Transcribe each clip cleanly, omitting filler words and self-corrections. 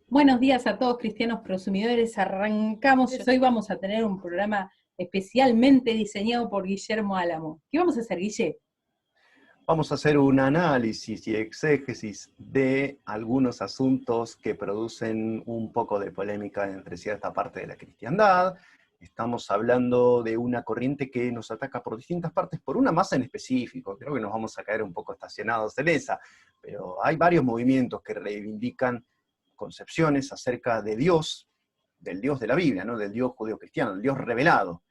Buenos días a todos, cristianos prosumidores. Arrancamos. Hoy vamos a tener un programa especialmente diseñado por Guillermo Álamo. ¿Qué vamos a hacer, Guille? Vamos a hacer un análisis y exégesis de algunos asuntos que producen un poco de polémica entre cierta parte de la cristiandad. Estamos hablando de una corriente que nos ataca por distintas partes, por una más en específico. Creo que nos vamos a caer un poco estacionados en esa, pero hay varios movimientos que reivindican concepciones acerca de Dios, del Dios de la Biblia, ¿no? Del Dios judío-cristiano, del Dios revelado,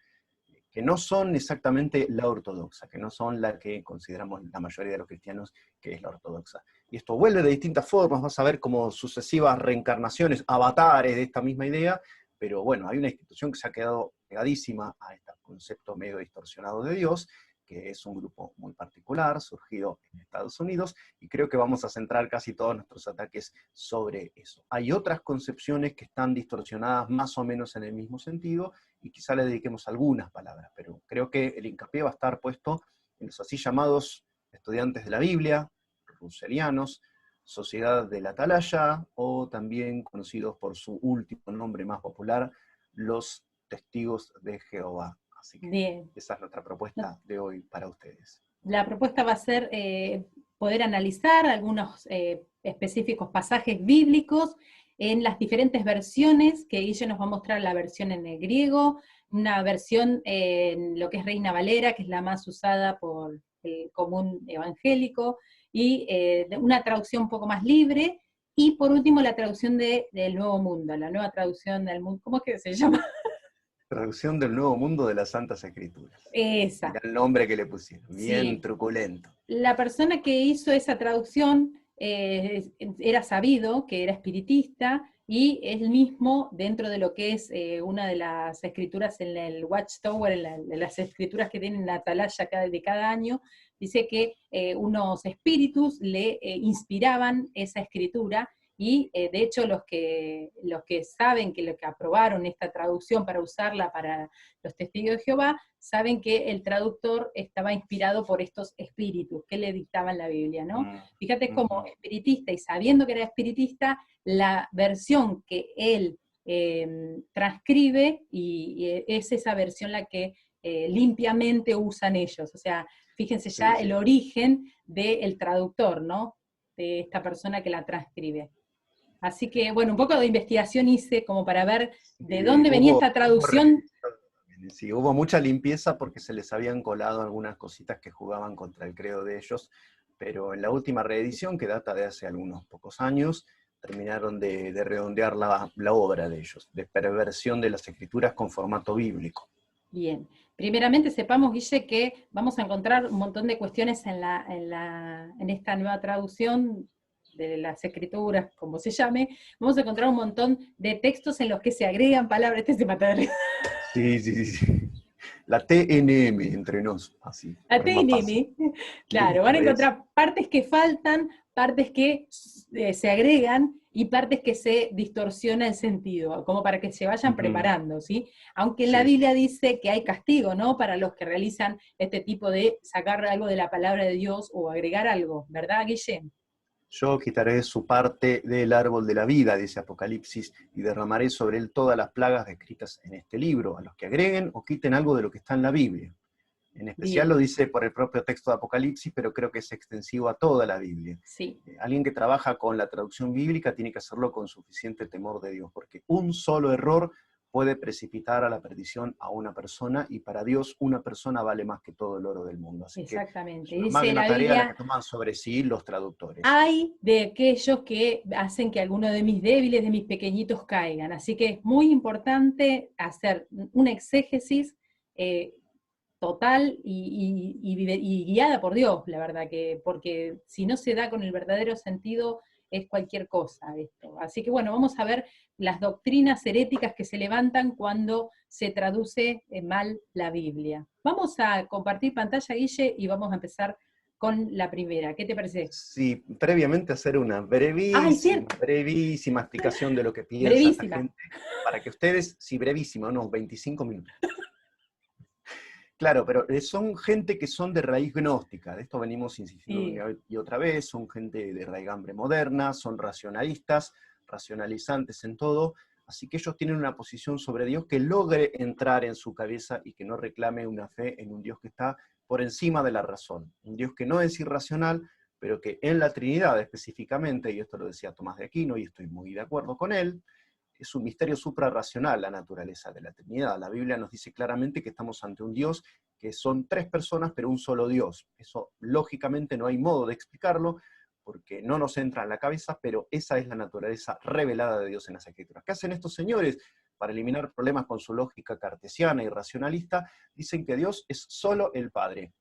que no son exactamente la ortodoxa, que no son la que consideramos la mayoría de los cristianos que es la ortodoxa. Y esto vuelve de distintas formas, vas a ver como sucesivas reencarnaciones, avatares de esta misma idea, pero bueno, hay una institución que se ha quedado pegadísima a este concepto medio distorsionado de Dios, que es un grupo muy particular, surgido en Estados Unidos, y creo que vamos a centrar casi todos nuestros ataques sobre eso. Hay otras concepciones que están distorsionadas más o menos en el mismo sentido, y quizá le dediquemos algunas palabras, pero creo que el hincapié va a estar puesto en los así llamados estudiantes de la Biblia, ruselianos, Sociedad de la Atalaya, o también conocidos por su último nombre más popular, los Testigos de Jehová. Así que Bien. esa es nuestra propuesta de hoy para ustedes. La propuesta va a ser poder analizar algunos específicos pasajes bíblicos en las diferentes versiones, que Guille nos va a mostrar la versión en el griego, una versión en lo que es Reina Valera, que es la más usada por el común evangélico, y una traducción un poco más libre, y por último la traducción del Nuevo Mundo, la nueva traducción del mundo, ¿cómo es que se llama? Traducción del Nuevo Mundo de las Santas Escrituras. Esa. Era el nombre que le pusieron, bien Sí. truculento. La persona que hizo esa traducción era sabido que era espiritista, y él mismo, dentro de lo que es una de las escrituras en el Watchtower, en las escrituras que tienen la atalaya de cada año, dice que unos espíritus le inspiraban esa escritura, y de hecho los que saben, que lo que aprobaron esta traducción para usarla para los testigos de Jehová, saben que el traductor estaba inspirado por estos espíritus que le dictaban la Biblia, ¿no? Fíjate, como espiritista, y sabiendo que era espiritista, la versión que él transcribe, y es esa versión la que limpiamente usan ellos. O sea, fíjense ya Sí, el sí. origen del traductor, ¿no? De esta persona que la transcribe. Así que, bueno, un poco de investigación hice como para ver de dónde venía esta Hubo traducción. sí, hubo mucha limpieza porque se les habían colado algunas cositas que jugaban contra el credo de ellos, pero en la última reedición, que data de hace algunos pocos años, terminaron de redondear la obra de ellos, de perversión de las escrituras con formato bíblico. Bien, primeramente sepamos, Guille, que vamos a encontrar un montón de cuestiones en esta nueva traducción de las escrituras, como se llame. Vamos a encontrar un montón de textos en los que se agregan palabras. Este se mata de risa. Sí, sí, sí, sí. La TNM entre nos, así, La por más fácil. TNM, claro, van a Eso. encontrar partes que faltan, partes que se agregan, y partes que se distorsiona el sentido, como para que se vayan Ujú. preparando, ¿sí? Aunque en la Sí, sí. Biblia dice que hay castigo, ¿no? Para los que realizan este tipo de sacar algo de la palabra de Dios o agregar algo, ¿verdad, Guille? Yo quitaré su parte del árbol de la vida, dice Apocalipsis, y derramaré sobre él todas las plagas descritas en este libro, a los que agreguen o quiten algo de lo que está en la Biblia. En especial lo Bien, dice por el propio texto de Apocalipsis, pero creo que es extensivo a toda la Biblia. sí. Alguien que trabaja con la traducción bíblica tiene que hacerlo con suficiente temor de Dios, porque un solo error puede precipitar a la perdición a una persona, y para Dios una persona vale más que todo el oro del mundo. Así que es Exactamente. una Dice magna la tarea la que Biblia: toman sobre sí los traductores. hay de aquellos que hacen que alguno de mis débiles, de mis pequeñitos, caigan. Así que es muy importante hacer una exégesis eh, total y guiada por Dios, la verdad, que porque si no se da con el verdadero sentido, es cualquier cosa esto. Así que bueno, vamos a ver las doctrinas heréticas que se levantan cuando se traduce mal la Biblia. Vamos a compartir pantalla, Guille, y vamos a empezar con la primera. ¿Qué te parece? Sí, previamente hacer una ¡Ay, brevísima, cierto! brevísima explicación de lo que piensa esta Brevísima. gente, para que ustedes, sí, brevísima, unos 25 minutos. Claro, pero son gente que son de raíz gnóstica, de esto venimos insistiendo Sí. una y otra vez, son gente de raigambre moderna, son racionalistas, racionalizantes en todo, así que ellos tienen una posición sobre Dios que logre entrar en su cabeza y que no reclame una fe en un Dios que está por encima de la razón, un Dios que no es irracional, pero que en la Trinidad específicamente, y esto lo decía Tomás de Aquino, y estoy muy de acuerdo con él, es un misterio suprarracional la naturaleza de la Trinidad. La Biblia nos dice claramente que estamos ante un Dios que son tres personas, pero un solo Dios. Eso lógicamente no hay modo de explicarlo, porque no nos entra en la cabeza, pero esa es la naturaleza revelada de Dios en las Escrituras. ¿Qué hacen estos señores? Para eliminar problemas con su lógica cartesiana y racionalista, dicen que Dios es solo el Padre.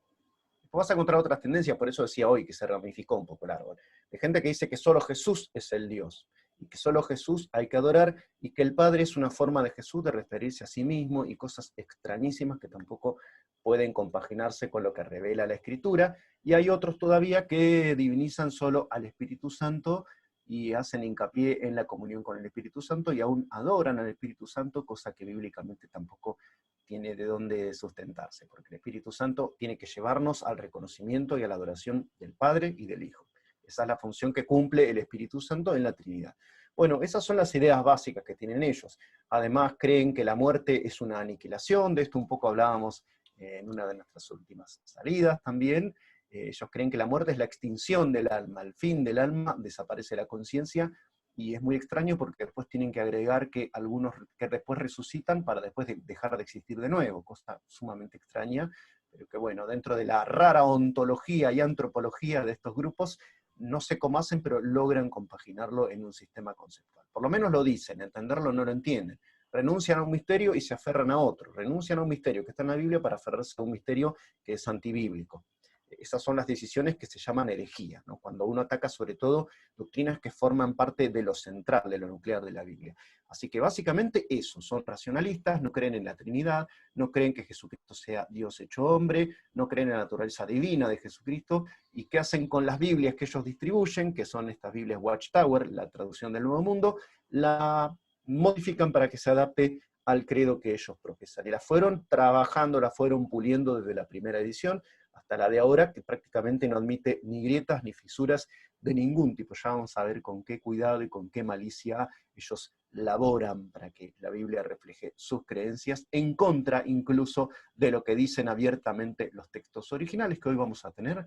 Vas a encontrar otras tendencias, por eso decía hoy que se ramificó un poco el árbol, de gente que dice que solo Jesús es el Dios, y que solo Jesús hay que adorar, y que el Padre es una forma de Jesús de referirse a sí mismo, y cosas extrañísimas que tampoco pueden compaginarse con lo que revela la Escritura, y hay otros todavía que divinizan solo al Espíritu Santo, y hacen hincapié en la comunión con el Espíritu Santo, y aún adoran al Espíritu Santo, cosa que bíblicamente tampoco tiene de dónde sustentarse, porque el Espíritu Santo tiene que llevarnos al reconocimiento y a la adoración del Padre y del Hijo. Esa es la función que cumple el Espíritu Santo en la Trinidad. Bueno, esas son las ideas básicas que tienen ellos. Además, creen que la muerte es una aniquilación, de esto un poco hablábamos en una de nuestras últimas salidas también. Ellos creen que la muerte es la extinción del alma, al fin del alma desaparece la conciencia, y es muy extraño porque después tienen que agregar que algunos que después resucitan para después dejar de existir de nuevo, cosa sumamente extraña, pero que bueno, dentro de la rara ontología y antropología de estos grupos, no sé cómo hacen, pero logran compaginarlo en un sistema conceptual. Por lo menos lo dicen, entenderlo no lo entienden. Renuncian a un misterio y se aferran a otro. Renuncian a un misterio que está en la Biblia para aferrarse a un misterio que es antibíblico. Esas son las decisiones que se llaman herejía, ¿no? Cuando uno ataca sobre todo doctrinas que forman parte de lo central, de lo nuclear de la Biblia. Así que básicamente eso, son racionalistas, no creen en la Trinidad, no creen que Jesucristo sea Dios hecho hombre, no creen en la naturaleza divina de Jesucristo, y ¿qué hacen con las Biblias que ellos distribuyen, que son estas Biblias Watchtower, la traducción del Nuevo Mundo? La modifican para que se adapte al credo que ellos profesan. Y la fueron trabajando, la fueron puliendo desde la primera edición, hasta la de ahora, que prácticamente no admite ni grietas ni fisuras de ningún tipo. Ya vamos a ver con qué cuidado y con qué malicia ellos laboran para que la Biblia refleje sus creencias, en contra incluso de lo que dicen abiertamente los textos originales que hoy vamos a tener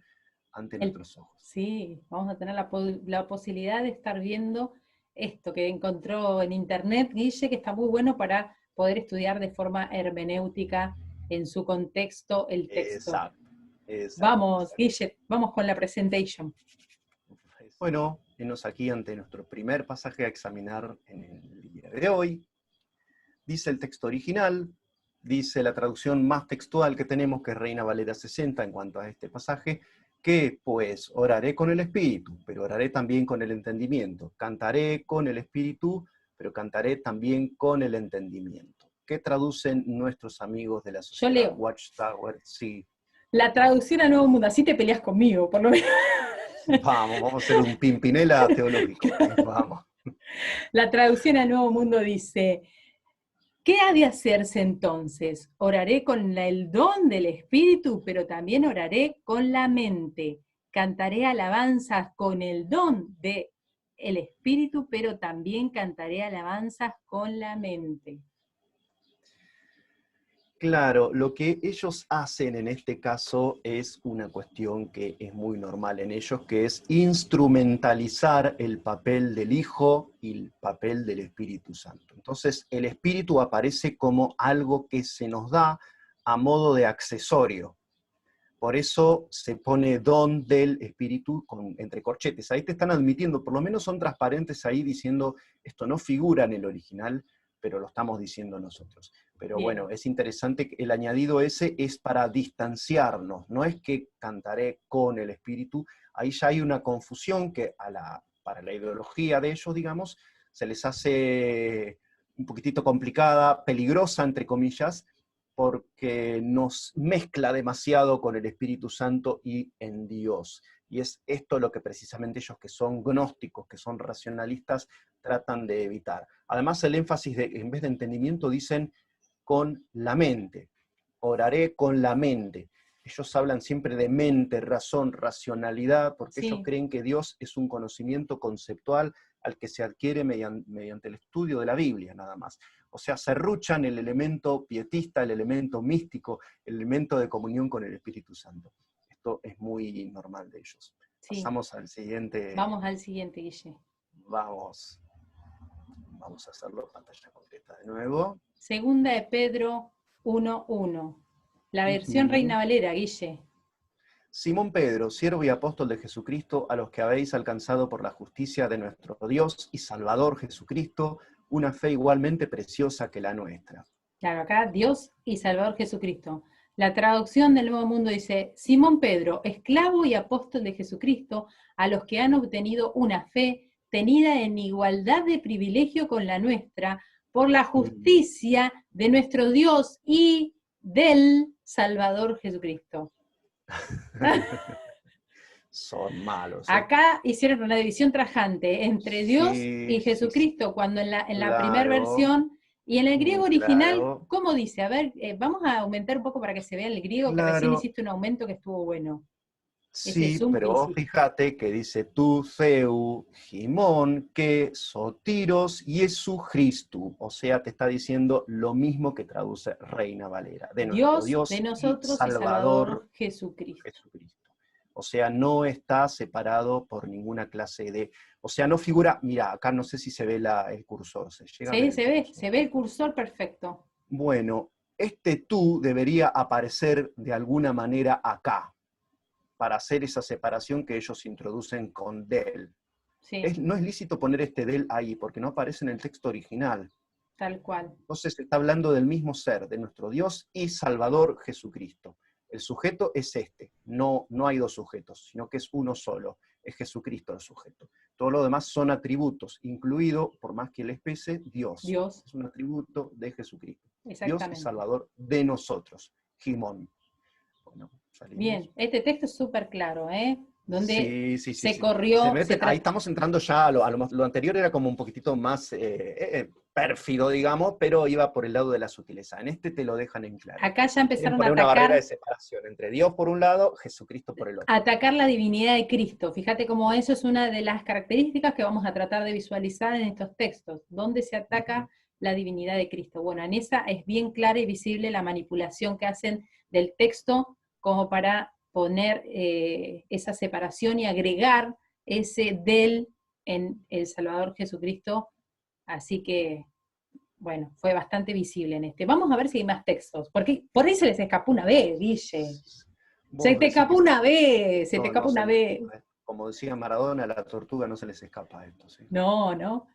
ante nuestros ojos. Sí, vamos a tener la posibilidad de estar viendo esto que encontró en internet Guille, que está muy bueno para poder estudiar de forma hermenéutica en su contexto el texto. Exacto. Vamos, Guille, vamos con la presentation. Bueno, venos aquí ante nuestro primer pasaje a examinar en el día de hoy. Dice el texto original, dice la traducción más textual que tenemos, que es Reina Valera 60 en cuanto a este pasaje, que pues oraré con el espíritu, pero oraré también con el entendimiento. Cantaré con el espíritu, pero cantaré también con el entendimiento. ¿Qué traducen nuestros amigos de la sociedad Watchtower? Sí. La traducción a Nuevo Mundo, así te peleas conmigo, por lo menos. Vamos a hacer un Pimpinela teológico. Vamos. La traducción a Nuevo Mundo dice: ¿qué ha de hacerse entonces? Oraré con el don del Espíritu, pero también oraré con la mente. Cantaré alabanzas con el don del Espíritu, pero también cantaré alabanzas con la mente. Claro, lo que ellos hacen en este caso es una cuestión que es muy normal en ellos, que es instrumentalizar el papel del Hijo y el papel del Espíritu Santo. Entonces, el Espíritu aparece como algo que se nos da a modo de accesorio. Por eso se pone don del Espíritu entre corchetes. Ahí te están admitiendo, por lo menos son transparentes ahí diciendo, esto no figura en el original, pero lo estamos diciendo nosotros. Pero Bien. Bueno, es interesante que el añadido ese es para distanciarnos, no es que cantaré con el Espíritu, ahí ya hay una confusión que para la ideología de ellos, digamos, se les hace un poquitito complicada, peligrosa, entre comillas, porque nos mezcla demasiado con el Espíritu Santo y en Dios. Y es esto lo que precisamente ellos, que son gnósticos, que son racionalistas, tratan de evitar. Además, el énfasis en vez de entendimiento, dicen con la mente. Oraré con la mente. Ellos hablan siempre de mente, razón, racionalidad, porque ellos creen que Dios es un conocimiento conceptual al que se adquiere mediante el estudio de la Biblia, nada más. O sea, serruchan el elemento pietista, el elemento místico, el elemento de comunión con el Espíritu Santo. Esto es muy normal de ellos. Sí. Pasamos al siguiente. Vamos al siguiente, Guille. Vamos a hacerlo pantalla completa de nuevo. Segunda de Pedro 1:1. La versión Reina Valera, Guille. Simón Pedro, siervo y apóstol de Jesucristo, a los que habéis alcanzado por la justicia de nuestro Dios y Salvador Jesucristo, una fe igualmente preciosa que la nuestra. Claro, acá Dios y Salvador Jesucristo. La traducción del Nuevo Mundo dice, Simón Pedro, esclavo y apóstol de Jesucristo, a los que han obtenido una fe tenida en igualdad de privilegio con la nuestra, por la justicia de nuestro Dios y del Salvador Jesucristo. Son malos. Acá hicieron una división tajante entre Dios y Jesucristo, cuando en la primera versión, y en el griego original, ¿cómo dice? A ver, vamos a aumentar un poco para que se vea el griego, que recién hiciste un aumento que estuvo bueno. Sí, pero vos fíjate que dice tu Theu, Gimón, que Sotiros, Iesu Christu. O sea, te está diciendo lo mismo que traduce Reina Valera. De nuestro Dios de nosotros y Salvador Jesucristo. O sea, no está separado por ninguna clase de... O sea, no figura... Mira, acá no sé si se ve el cursor. Sí, se ve el cursor perfecto. Bueno, este tú debería aparecer de alguna manera acá, para hacer esa separación que ellos introducen con del. Sí. No es lícito poner este del ahí, porque no aparece en el texto original. Tal cual. Entonces se está hablando del mismo ser, de nuestro Dios y Salvador Jesucristo. El sujeto es este, no hay dos sujetos, sino que es uno solo, es Jesucristo el sujeto. Todo lo demás son atributos, incluido, por más que les pese, Dios. Es un atributo de Jesucristo. Dios y Salvador de nosotros, Gimón. Bueno, bien, este texto es súper claro, ¿eh? Donde se corrió... ahí estamos entrando ya a lo anterior era como un poquitito más pérfido, digamos, pero iba por el lado de la sutileza. En este te lo dejan en claro. Acá ya empezaron a atacar... una barrera de separación entre Dios por un lado, Jesucristo por el otro. Atacar la divinidad de Cristo. Fíjate cómo eso es una de las características que vamos a tratar de visualizar en estos textos. ¿Dónde se ataca la divinidad de Cristo? Bueno, en esa es bien clara y visible la manipulación que hacen del texto como para poner esa separación y agregar ese del en el Salvador Jesucristo, así que, bueno, fue bastante visible en este. Vamos a ver si hay más textos, porque por ahí se les escapó una vez, Guille. Se te escapó una vez, se te escapó una vez. Como decía Maradona, a la tortuga no se les escapa esto, ¿sí? No. No.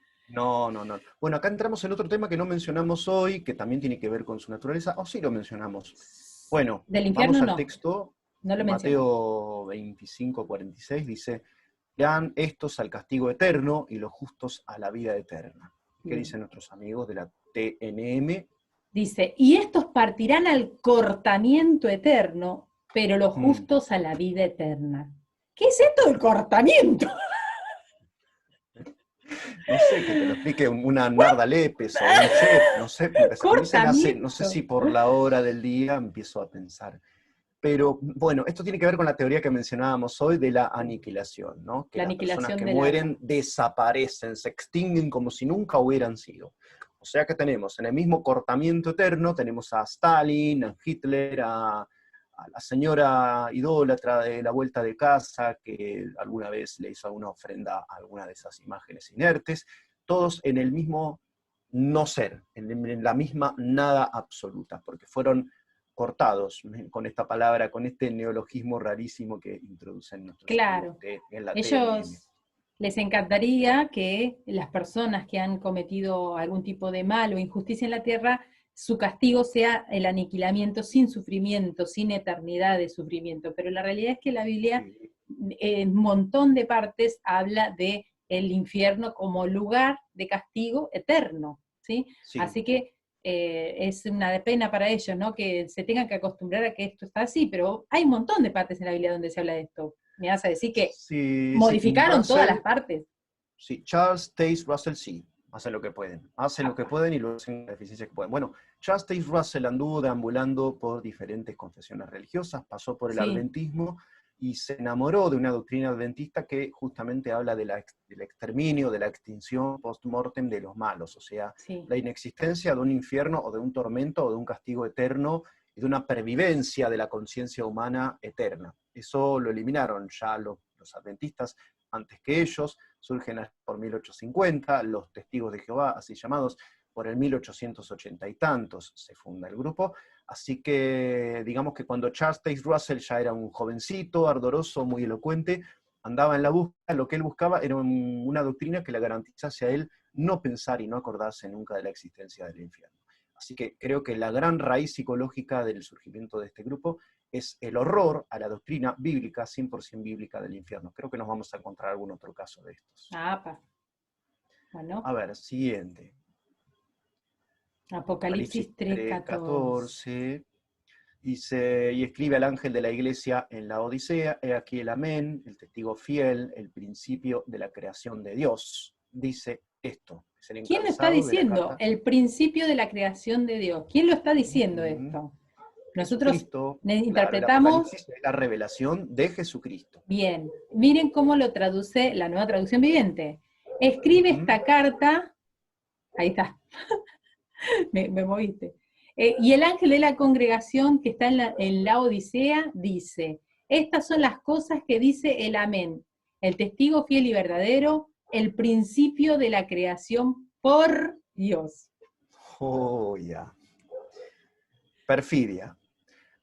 Bueno, acá entramos en otro tema que no mencionamos hoy, que también tiene que ver con su naturaleza, o sí lo mencionamos. Bueno, del infierno vamos al texto. No lo Mateo 25:46 dice, irán estos al castigo eterno y los justos a la vida eterna. ¿Qué dicen nuestros amigos de la TNM? Dice, y estos partirán al cortamiento eterno, pero los justos a la vida eterna. ¿Qué es esto del cortamiento? No sé, que te lo explique una Narda Lépez o un chef, no sé, no sé si por la hora del día empiezo a pensar. Pero bueno, esto tiene que ver con la teoría que mencionábamos hoy de la aniquilación, ¿no? Que las personas que mueren desaparecen, se extinguen como si nunca hubieran sido. O sea que tenemos en el mismo cortamiento eterno, tenemos a Stalin, a Hitler, a la señora idólatra de la vuelta de casa, que alguna vez le hizo una ofrenda a alguna de esas imágenes inertes, todos en el mismo no ser, en la misma nada absoluta, porque fueron cortados con esta palabra, con este neologismo rarísimo que introducen nuestros en la ellos les encantaría que las personas que han cometido algún tipo de mal o injusticia en la tierra, su castigo sea el aniquilamiento sin sufrimiento, sin eternidad de sufrimiento, pero la realidad es que la Biblia en un montón de partes habla de el infierno como lugar de castigo eterno, ¿sí? Así que es una pena para ellos, ¿no? Que se tengan que acostumbrar a que esto está así, pero hay un montón de partes en la Biblia donde se habla de esto. Me vas a decir que modificaron todas las partes. Sí, Charles Taze Russell sí, hacen lo que pueden. Hacen lo que pueden y lo hacen con la eficiencia que pueden. Bueno, Charles Taze Russell anduvo deambulando por diferentes confesiones religiosas, pasó por el adventismo y se enamoró de una doctrina adventista que justamente habla del exterminio, de la extinción post-mortem de los malos, o sea, Sí. la inexistencia de un infierno o de un tormento o de un castigo eterno y de una pervivencia de la conciencia humana eterna. Eso lo eliminaron ya los adventistas antes que ellos, surgen por 1850, los testigos de Jehová, así llamados, por el 1880 y tantos se funda el grupo. Así que digamos que cuando Charles Taze Russell ya era un jovencito, ardoroso, muy elocuente, andaba en la búsqueda, lo que él buscaba era una doctrina que le garantizase a él no pensar y no acordarse nunca de la existencia del infierno. Así que creo que la gran raíz psicológica del surgimiento de este grupo es el horror a la doctrina bíblica, 100% bíblica del infierno. Creo que nos vamos a encontrar algún otro caso de estos. Bueno. A ver, siguiente. Apocalipsis 3:14. Dice, y escribe al ángel de la iglesia en la Odisea, he aquí el amén, el testigo fiel, el principio de la creación de Dios. Dice esto. Es el ¿Quién lo está diciendo? El principio de la creación de Dios. ¿Quién lo está diciendo esto? Nosotros interpretamos... Claro, la revelación de Jesucristo. Bien, miren cómo lo traduce la Nueva Traducción Viviente. Escribe esta carta, ahí está, me moviste. Y el ángel de la congregación que está en la Odisea dice, estas son las cosas que dice el amén, el testigo fiel y verdadero, el principio de la creación por Dios. Oh, ya. Perfidia.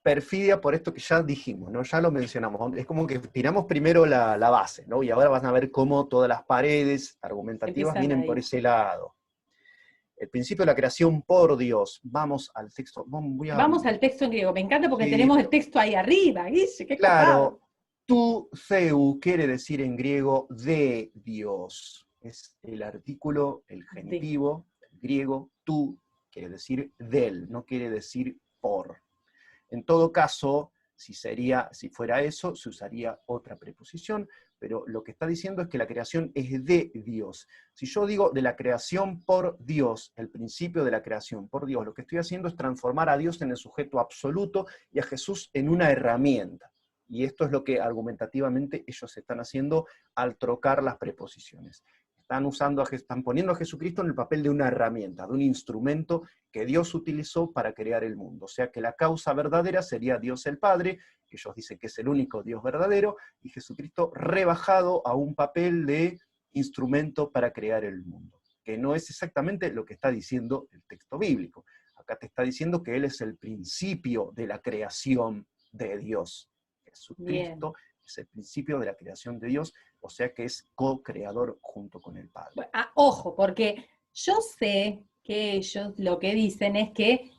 Perfidia por esto que ya dijimos, ¿no? Ya lo mencionamos. Es como que tiramos primero la base, ¿no? Y ahora van a ver cómo todas las paredes argumentativas vienen por ese lado. El principio de la creación por Dios. Vamos al texto. Vamos al texto en griego. Me encanta porque tenemos el texto ahí arriba. Guille, qué claro, copado. Tu Theu quiere decir en griego de Dios. Es el artículo, el genitivo, el griego, tu quiere decir del, no quiere decir por. En todo caso, si fuera eso, se usaría otra preposición, pero lo que está diciendo es que la creación es de Dios. Si yo digo de la creación por Dios, el principio de la creación por Dios, lo que estoy haciendo es transformar a Dios en el sujeto absoluto y a Jesús en una herramienta. Y esto es lo que argumentativamente ellos están haciendo al trocar las preposiciones. Están poniendo a Jesucristo en el papel de una herramienta, de un instrumento que Dios utilizó para crear el mundo. O sea que la causa verdadera sería Dios el Padre, que ellos dicen que es el único Dios verdadero, y Jesucristo rebajado a un papel de instrumento para crear el mundo, que no es exactamente lo que está diciendo el texto bíblico. Acá te está diciendo que Él es el principio de la creación de Dios. Jesucristo es el principio de la creación de Dios, o sea que es co-creador junto con el Padre. Ojo, porque yo sé que ellos lo que dicen es que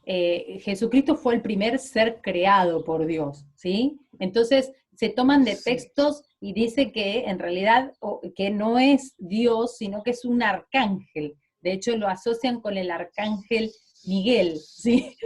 Jesucristo fue el primer ser creado por Dios, ¿sí? Entonces se toman de textos y dice que en realidad que no es Dios, sino que es un arcángel. De hecho lo asocian con el arcángel Miguel, ¿sí?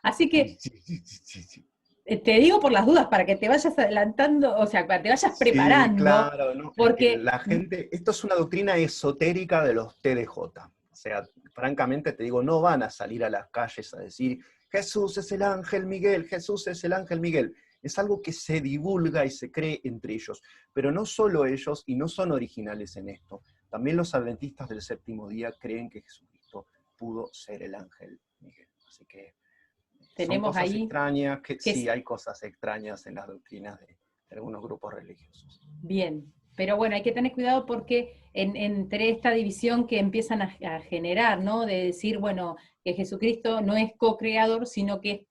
Así que... Sí. Te digo por las dudas, para que te vayas adelantando, o sea, para que te vayas preparando. Sí, claro, no, porque la gente, esto es una doctrina esotérica de los TDJ. O sea, francamente te digo, no van a salir a las calles a decir, Jesús es el ángel Miguel, Jesús es el ángel Miguel. Es algo que se divulga y se cree entre ellos. Pero no solo ellos, y no son originales en esto. También los adventistas del séptimo día creen que Jesucristo pudo ser el ángel Miguel. Así que... tenemos son cosas ahí extrañas, que sí hay cosas extrañas en las doctrinas de algunos grupos religiosos. Bien, pero bueno, hay que tener cuidado porque entre esta división que empiezan a generar, ¿no? De decir, bueno, que Jesucristo no es co-creador, sino que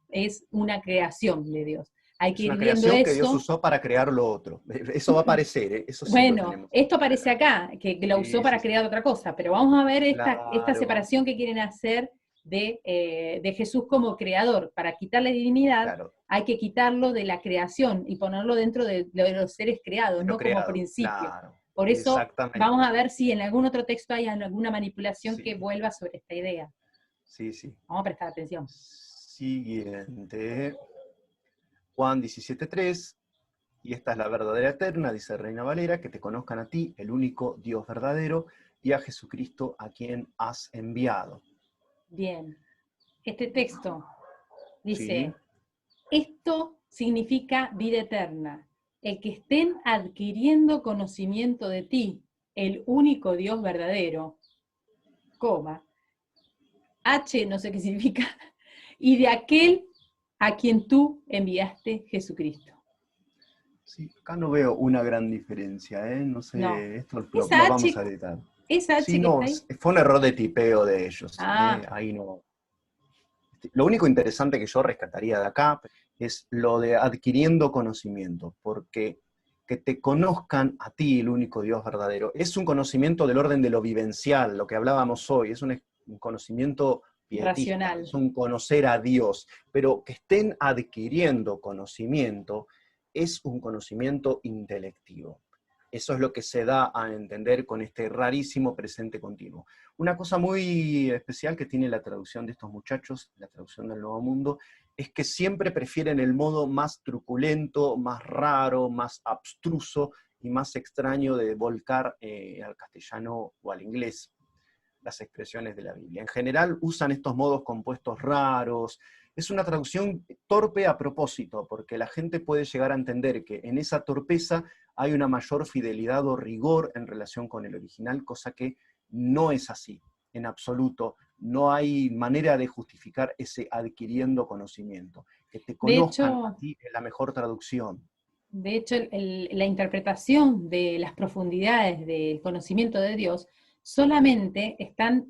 es una creación de Dios. Hay que Es ir una viendo creación eso. que Dios usó para crear lo otro. Eso va a aparecer, ¿eh? Eso sí bueno, lo tenemos. esto aparece acá, que lo usó para crear otra cosa, pero vamos a ver esta separación que quieren hacer de Jesús como creador. Para quitarle divinidad, hay que quitarlo de la creación y ponerlo dentro de los seres creados, no como principio. Por eso vamos a ver si en algún otro texto hay alguna manipulación que vuelva sobre esta idea. Sí. Vamos a prestar atención. Siguiente. Juan 17:3. Y esta es la verdadera eterna, dice Reina Valera, que te conozcan a ti, el único Dios verdadero, y a Jesucristo a quien has enviado. Bien. Este texto dice, esto significa vida eterna, el que estén adquiriendo conocimiento de ti, el único Dios verdadero, coma, H no sé qué significa, y de aquel a quien tú enviaste Jesucristo. Sí, acá no veo una gran diferencia, ¿eh? No No, sé, esto lo esa vamos a H, editar. esa Sí, H que no, está ahí. fue un error de tipeo de ellos, ¿eh? Ah, Ahí no. Lo único interesante que yo rescataría de acá es lo de adquiriendo conocimiento, porque que te conozcan a ti, el único Dios verdadero, es un conocimiento del orden de lo vivencial, lo que hablábamos hoy, es un conocimiento pietista, racional. es un conocer a Dios, pero que estén adquiriendo conocimiento es un conocimiento intelectivo. Eso es lo que se da a entender con este rarísimo presente continuo. Una cosa muy especial que tiene la traducción de estos muchachos, la traducción del Nuevo Mundo, es que siempre prefieren el modo más truculento, más raro, más abstruso y más extraño de volcar al castellano o al inglés las expresiones de la Biblia. En general usan estos modos compuestos raros. Es una traducción torpe a propósito, porque la gente puede llegar a entender que en esa torpeza hay una mayor fidelidad o rigor en relación con el original, cosa que no es así, en absoluto. No hay manera de justificar ese adquiriendo conocimiento. Que te De conozcan a hecho, ti es la mejor traducción. la interpretación de las profundidades del conocimiento de Dios solamente están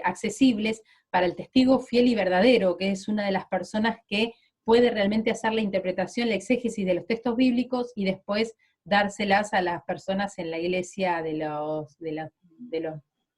accesibles para el testigo fiel y verdadero, que es una de las personas que puede realmente hacer la interpretación, la exégesis de los textos bíblicos y después dárselas a las personas en la iglesia de los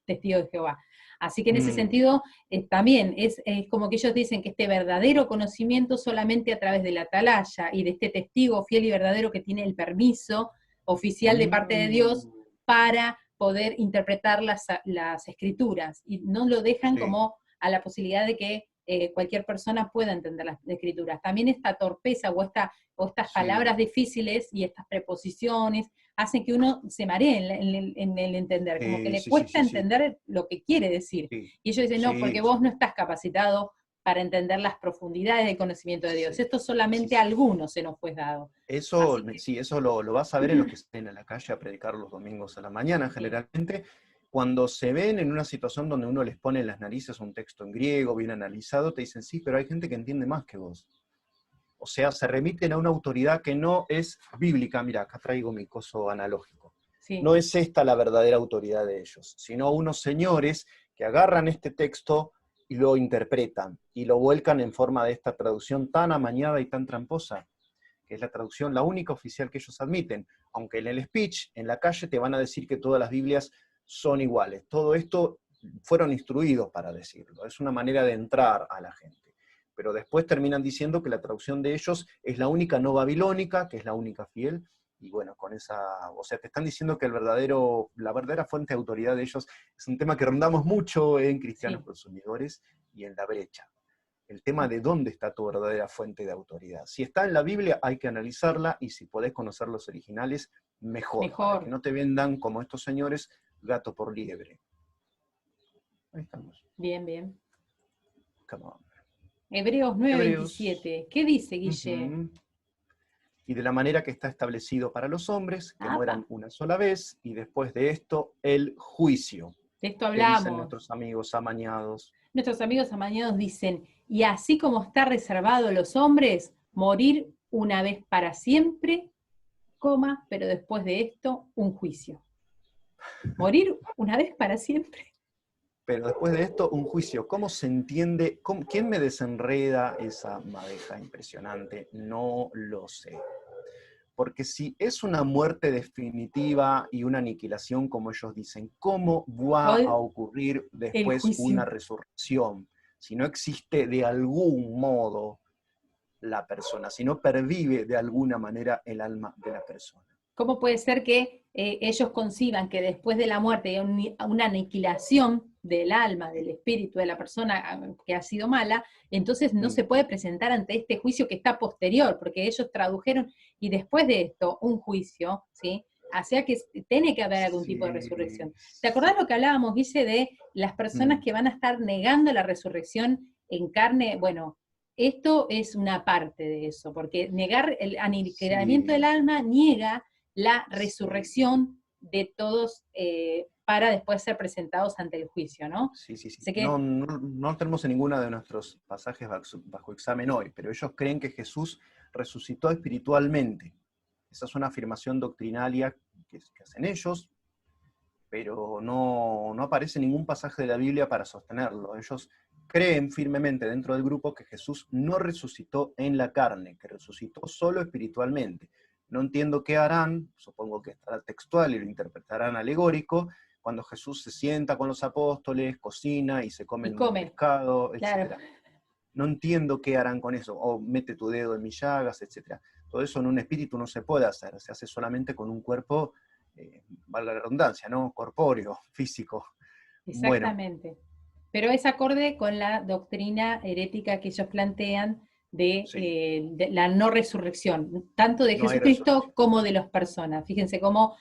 testigos de Jehová. Así que en ese Mm, sentido, también es como que ellos dicen que este verdadero conocimiento solamente a través de la atalaya y de este testigo fiel y verdadero que tiene el permiso oficial de parte de Dios mm, para poder interpretar las escrituras, y no lo dejan sí, como a la posibilidad de que cualquier persona pueda entender las escrituras. También esta torpeza o estas palabras sí, difíciles y estas preposiciones hacen que uno se maree en el entender, como que le sí, sí, cuesta sí, sí, entender lo que quiere decir. sí, Y ellos dicen, no, porque sí, vos sí. no estás capacitado para entender las profundidades del conocimiento de Dios. Sí, Esto sí, solamente a sí. algunos se nos fue dado. Eso, Así que, sí, eso lo vas a ver en los que salen a la calle a predicar los domingos a la mañana, sí, generalmente, cuando se ven en una situación donde uno les pone en las narices un texto en griego, bien analizado, te dicen, sí, pero hay gente que entiende más que vos. O sea, se remiten a una autoridad que no es bíblica. Mira, acá traigo mi coso analógico. sí. No es esta la verdadera autoridad de ellos, sino unos señores que agarran este texto y lo interpretan, y lo vuelcan en forma de esta traducción tan amañada y tan tramposa, que es la traducción, la única oficial que ellos admiten, aunque en el speech, en la calle, te van a decir que todas las Biblias son iguales. Todo esto fueron instruidos para decirlo, es una manera de entrar a la gente. Pero después terminan diciendo que la traducción de ellos es la única no babilónica, que es la única fiel, y bueno, con esa, o sea, te están diciendo que la verdadera fuente de autoridad de ellos es un tema que rondamos mucho en Cristianos Sí. Consumidores y en La Brecha. El tema de dónde está tu verdadera fuente de autoridad. Si está en la Biblia, hay que analizarla, y si podés conocer los originales, mejor, para que Mejor. no te vendan, como estos señores, gato por liebre. Ahí estamos. Bien, bien. Come on. Hebreos Hebreos. 9:27. ¿Qué dice, Guille? Ujú. Y de la manera que está establecido para los hombres, que Apa, mueran una sola vez, y después de esto, el juicio. de esto ¿Qué dicen hablamos. nuestros amigos amañados? Nuestros amigos amañados dicen, y así como está reservado a los hombres, morir una vez para siempre, coma, pero después de esto, un juicio. Morir una vez para siempre. Pero después de esto, un juicio. ¿Cómo se entiende? ¿Quién me desenreda esa madeja impresionante? No lo sé. Porque si es una muerte definitiva y una aniquilación, como ellos dicen, ¿cómo va a Hoy, ocurrir el después una juicio. resurrección? Si no existe de algún modo la persona, si no pervive de alguna manera el alma de la persona. ¿Cómo puede ser que ellos conciban que después de la muerte hay una aniquilación del alma, del espíritu de la persona que ha sido mala, entonces no se puede presentar ante este juicio que está posterior, porque ellos tradujeron, y después de esto, un juicio, ¿sí? O sea que tiene que haber algún tipo de Sí, resurrección. ¿Te acordás sí. lo que hablábamos, Guille, de las personas que van a estar negando la resurrección en carne? Bueno, esto es una parte de eso, porque negar el aniquilamiento del Sí, alma niega la sí. resurrección de todos para después ser presentados ante el juicio, ¿no? Sí, sí, sí. Así No, que, no tenemos en ninguno de nuestros pasajes bajo examen hoy, pero ellos creen que Jesús resucitó espiritualmente. Esa es una afirmación doctrinaria que hacen ellos, pero no aparece ningún pasaje de la Biblia para sostenerlo. Ellos creen firmemente dentro del grupo que Jesús no resucitó en la carne, que resucitó solo espiritualmente. No entiendo qué harán, supongo que estará textual y lo interpretarán alegórico, cuando Jesús se sienta con los apóstoles, cocina y se y comen un come, pescado, claro. etc. No entiendo qué harán con eso, o mete tu dedo en mis llagas, etc. Todo eso en un espíritu no se puede hacer, se hace solamente con un cuerpo, valga la redundancia, ¿no? Corpóreo, físico. Bueno, Exactamente. Pero es acorde con la doctrina herética que ellos plantean sí, de la no resurrección, tanto de no hay Jesucristo resurrección. como de las personas. Fíjense cómo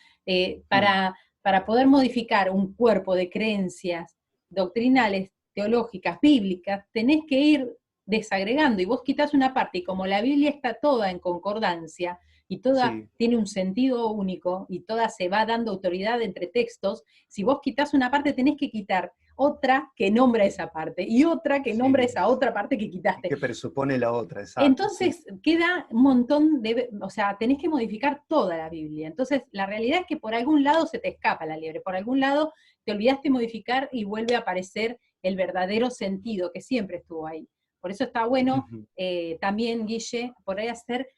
Mm, para poder modificar un cuerpo de creencias doctrinales, teológicas, bíblicas, tenés que ir desagregando y vos quitas una parte y como la Biblia está toda en concordancia y toda sí, tiene un sentido único y toda se va dando autoridad entre textos, si vos quitas una parte tenés que quitar otra que nombra esa parte y otra que nombra sí. esa otra parte que Y quitaste. que presupone la otra, exacto, sí. Entonces queda un montón de, o sea, tenés que modificar toda la Biblia. Entonces la realidad es que por algún lado se te escapa la liebre, por algún lado te olvidaste modificar y vuelve a aparecer el verdadero sentido que siempre estuvo ahí. Por eso está bueno Ujú. también, Guille, por ahí hacer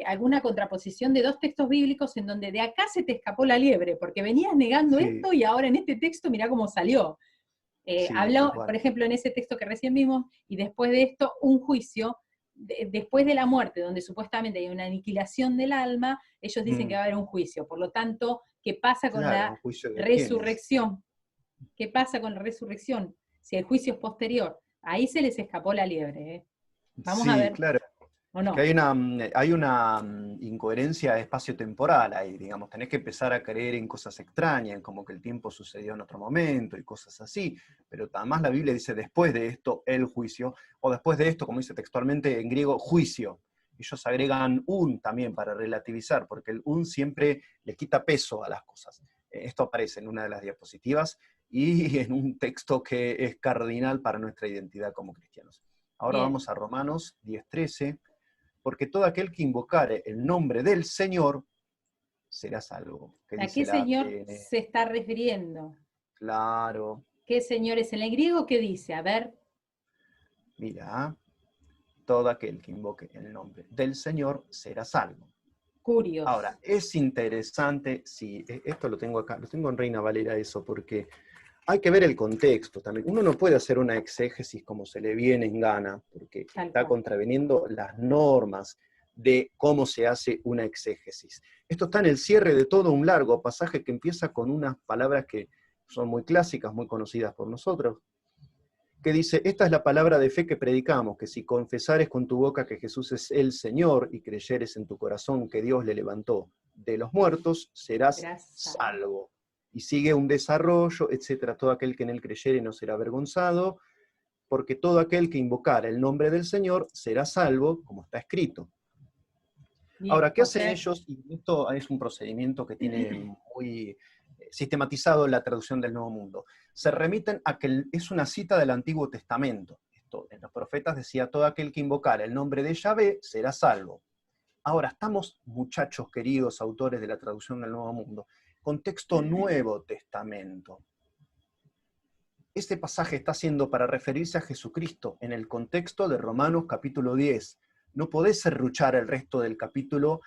alguna contraposición de dos textos bíblicos en donde de acá se te escapó la liebre, porque venías negando Sí, esto y ahora en este texto mirá cómo salió. sí, tal Habló, por cual. ejemplo, en ese texto que recién vimos, y después de esto, un juicio, después de la muerte, donde supuestamente hay una aniquilación del alma, ellos dicen que Mm, va a haber un juicio. Por lo tanto, ¿qué pasa con claro, la ¿un juicio de quiénes? resurrección? ¿Qué pasa con la resurrección? Si el juicio es posterior, ahí se les escapó la liebre. ¿Eh? Vamos a Sí, ver, claro. ¿o Es que no? hay una incoherencia espacio-temporal ahí, digamos, tenés que empezar a creer en cosas extrañas, como que el tiempo sucedió en otro momento y cosas así, pero además la Biblia dice después de esto el juicio, o después de esto, como dice textualmente en griego, juicio. Ellos agregan un también para relativizar, porque el un siempre le quita peso a las cosas. Esto aparece en una de las diapositivas y en un texto que es cardinal para nuestra identidad como cristianos. Ahora Bien. vamos a Romanos 10:13, porque todo aquel que invocare el nombre del Señor será salvo. ¿Qué ¿A dice qué la señor ATN? se está refiriendo? Claro, ¿Qué señor es en el griego? ¿Qué dice? A ver, mira, todo aquel que invoque el nombre del Señor será salvo. curios. Ahora, es interesante, sí, esto lo tengo acá, lo tengo en Reina Valera eso, porque hay que ver el contexto también. Uno no puede hacer una exégesis como se le viene en gana, porque Tal está cual. contraveniendo las normas de cómo se hace una exégesis. Esto está en el cierre de todo un largo pasaje que empieza con unas palabras que son muy clásicas, muy conocidas por nosotros, que dice, esta es la palabra de fe que predicamos, que si confesares con tu boca que Jesús es el Señor y creyeres en tu corazón que Dios le levantó de los muertos, serás Serás salvo. salvo. Y sigue un desarrollo, etcétera. Todo aquel que en él creyere no será avergonzado, porque todo aquel que invocara el nombre del Señor será salvo, como está escrito. Bien, Ahora, ¿qué o hacen sea, ellos? Y esto es un procedimiento que tiene muy sistematizado la traducción del Nuevo Mundo. Se remiten a que es una cita del Antiguo Testamento. Esto, en los profetas decía, todo aquel que invocara el nombre de Yahvé será salvo. Ahora, estamos, muchachos queridos, autores de la traducción del Nuevo Mundo, contexto Nuevo Testamento. Este pasaje está siendo para referirse a Jesucristo en el contexto de Romanos capítulo 10. No podés serruchar el resto del capítulo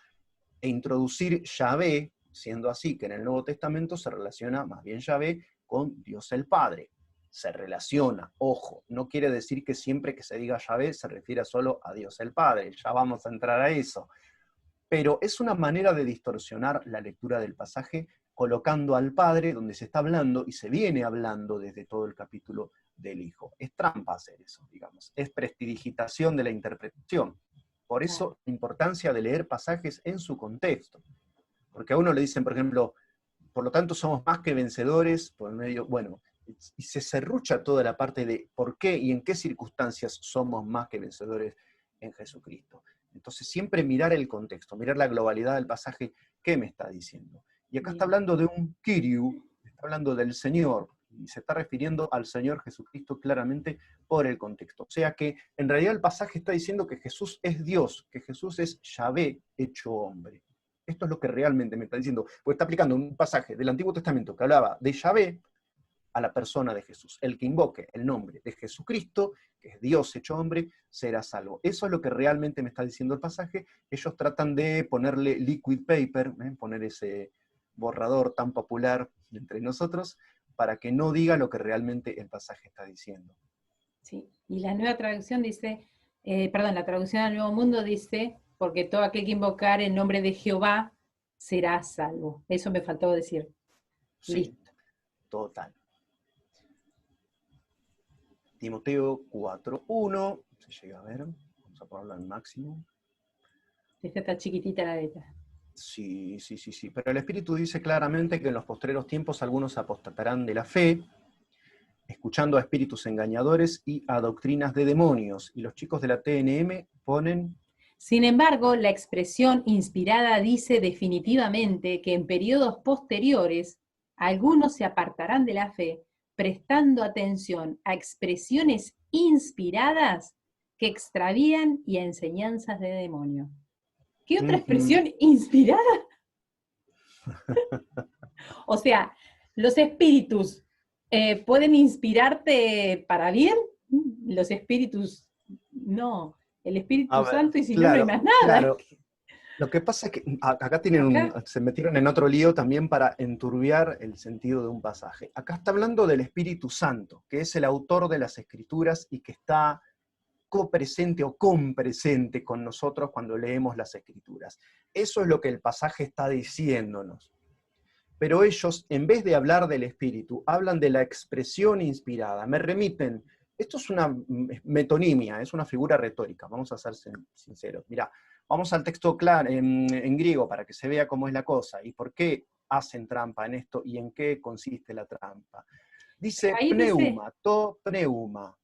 e introducir Yahvé, siendo así que en el Nuevo Testamento se relaciona más bien Yahvé con Dios el Padre. Se relaciona, ojo, no quiere decir que siempre que se diga Yahvé se refiera solo a Dios el Padre, ya vamos a entrar a eso. Pero es una manera de distorsionar la lectura del pasaje colocando al Padre donde se está hablando y se viene hablando desde todo el capítulo del Hijo. Es trampa hacer eso, digamos. Es prestidigitación de la interpretación. Por claro. eso la importancia de leer pasajes en su contexto. Porque a uno le dicen, por ejemplo, por lo tanto somos más que vencedores, por medio, bueno, y se serrucha toda la parte de por qué y en qué circunstancias somos más que vencedores en Jesucristo. Entonces siempre mirar el contexto, mirar la globalidad del pasaje, ¿qué me está diciendo? Y acá está Bien. hablando de un Kyriou, está hablando del Señor, y se está refiriendo al Señor Jesucristo claramente por el contexto. O sea que en realidad el pasaje está diciendo que Jesús es Dios, que Jesús es Yahvé hecho hombre. Esto es lo que realmente me está diciendo, porque está aplicando un pasaje del Antiguo Testamento que hablaba de Yahvé a la persona de Jesús. El que invoque el nombre de Jesucristo, que es Dios hecho hombre, será salvo. Eso es lo que realmente me está diciendo el pasaje. Ellos tratan de ponerle liquid paper, poner ese borrador tan popular entre nosotros, para que no diga lo que realmente el pasaje está diciendo. Sí. Y la nueva traducción dice, perdón, la traducción al Nuevo Mundo dice, porque todo aquel que invocar el nombre de Jehová será salvo. Eso me faltó decir. Sí, Listo. total. Timoteo 4:1, se llega a ver, vamos a ponerlo al máximo. Esta está chiquitita la letra. Sí, sí, sí, sí. Pero el Espíritu dice claramente que en los postreros tiempos algunos apostatarán de la fe, escuchando a espíritus engañadores y a doctrinas de demonios. Y los chicos de la TNM ponen... Sin embargo, la expresión inspirada dice definitivamente que en periodos posteriores algunos se apartarán de la fe, prestando atención a expresiones inspiradas que extravían y a enseñanzas de demonio. ¿Qué otra expresión inspirada? O sea, los espíritus pueden inspirarte para bien, los espíritus no. El A Espíritu ver, Santo y si no, no hay claro, más nada. claro. Lo que pasa es que acá tienen Acá, se metieron en otro lío también para enturbiar el sentido de un pasaje. Acá está hablando del Espíritu Santo, que es el autor de las Escrituras y que está copresente o compresente con nosotros cuando leemos las Escrituras. Eso es lo que el pasaje está diciéndonos. Pero ellos, en vez de hablar del Espíritu, hablan de la expresión inspirada. Me remiten, esto es una metonimia, es una figura retórica, vamos a ser sinceros. Mirá, vamos al texto claro, en griego, para que se vea cómo es la cosa, y por qué hacen trampa en esto, y en qué consiste la trampa. Dice ahí dice, pneuma, to pneuma.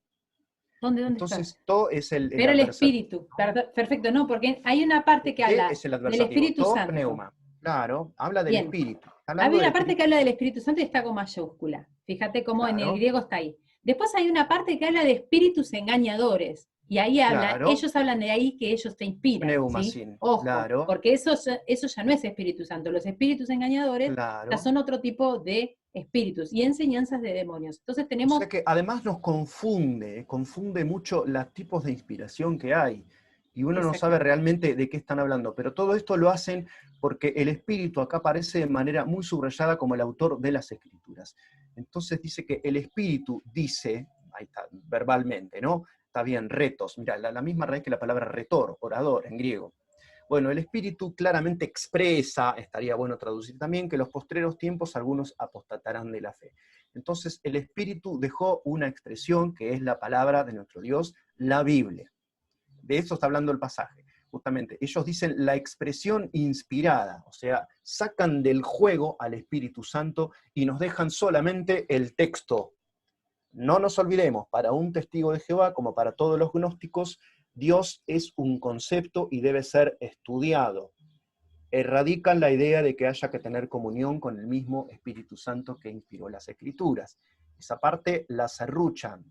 ¿dónde está? Entonces, to es el Pero el adversativo, espíritu, ¿no? perfecto, no, porque hay una parte que ¿Qué habla es el del adversativo? Espíritu To Santo. pneuma. Claro, habla del Bien, Espíritu. Está hay hablando del una parte que Espíritu habla del Santo. Espíritu Santo y está con mayúscula. Fíjate cómo en el Claro, griego está ahí. Después hay una parte que habla de espíritus engañadores. Y ahí habla, claro. ellos hablan de ahí que ellos te inspiran, ¿sí? Pneumacin, Ojo, claro, porque eso ya no es Espíritu Santo. Los espíritus engañadores ya claro. son otro tipo de espíritus y enseñanzas de demonios. Entonces O sea tenemos, que además nos confunde mucho los tipos de inspiración que hay. Y uno no sabe exactamente, realmente de qué están hablando. Pero todo esto lo hacen porque el Espíritu acá aparece de manera muy subrayada como el autor de las Escrituras. Entonces dice que el Espíritu dice, ahí está, verbalmente, ¿no? Está bien, retos. Mira, la misma raíz que la palabra retor, orador en griego. Bueno, el Espíritu claramente expresa, estaría bueno traducir también, que en los postreros tiempos algunos apostatarán de la fe. Entonces, el Espíritu dejó una expresión que es la palabra de nuestro Dios, la Biblia. De eso está hablando el pasaje. Justamente, ellos dicen la expresión inspirada, o sea, sacan del juego al Espíritu Santo y nos dejan solamente el texto. No nos olvidemos, para un testigo de Jehová, como para todos los gnósticos, Dios es un concepto y debe ser estudiado. Erradican la idea de que haya que tener comunión con el mismo Espíritu Santo que inspiró las Escrituras. Esa parte la serruchan,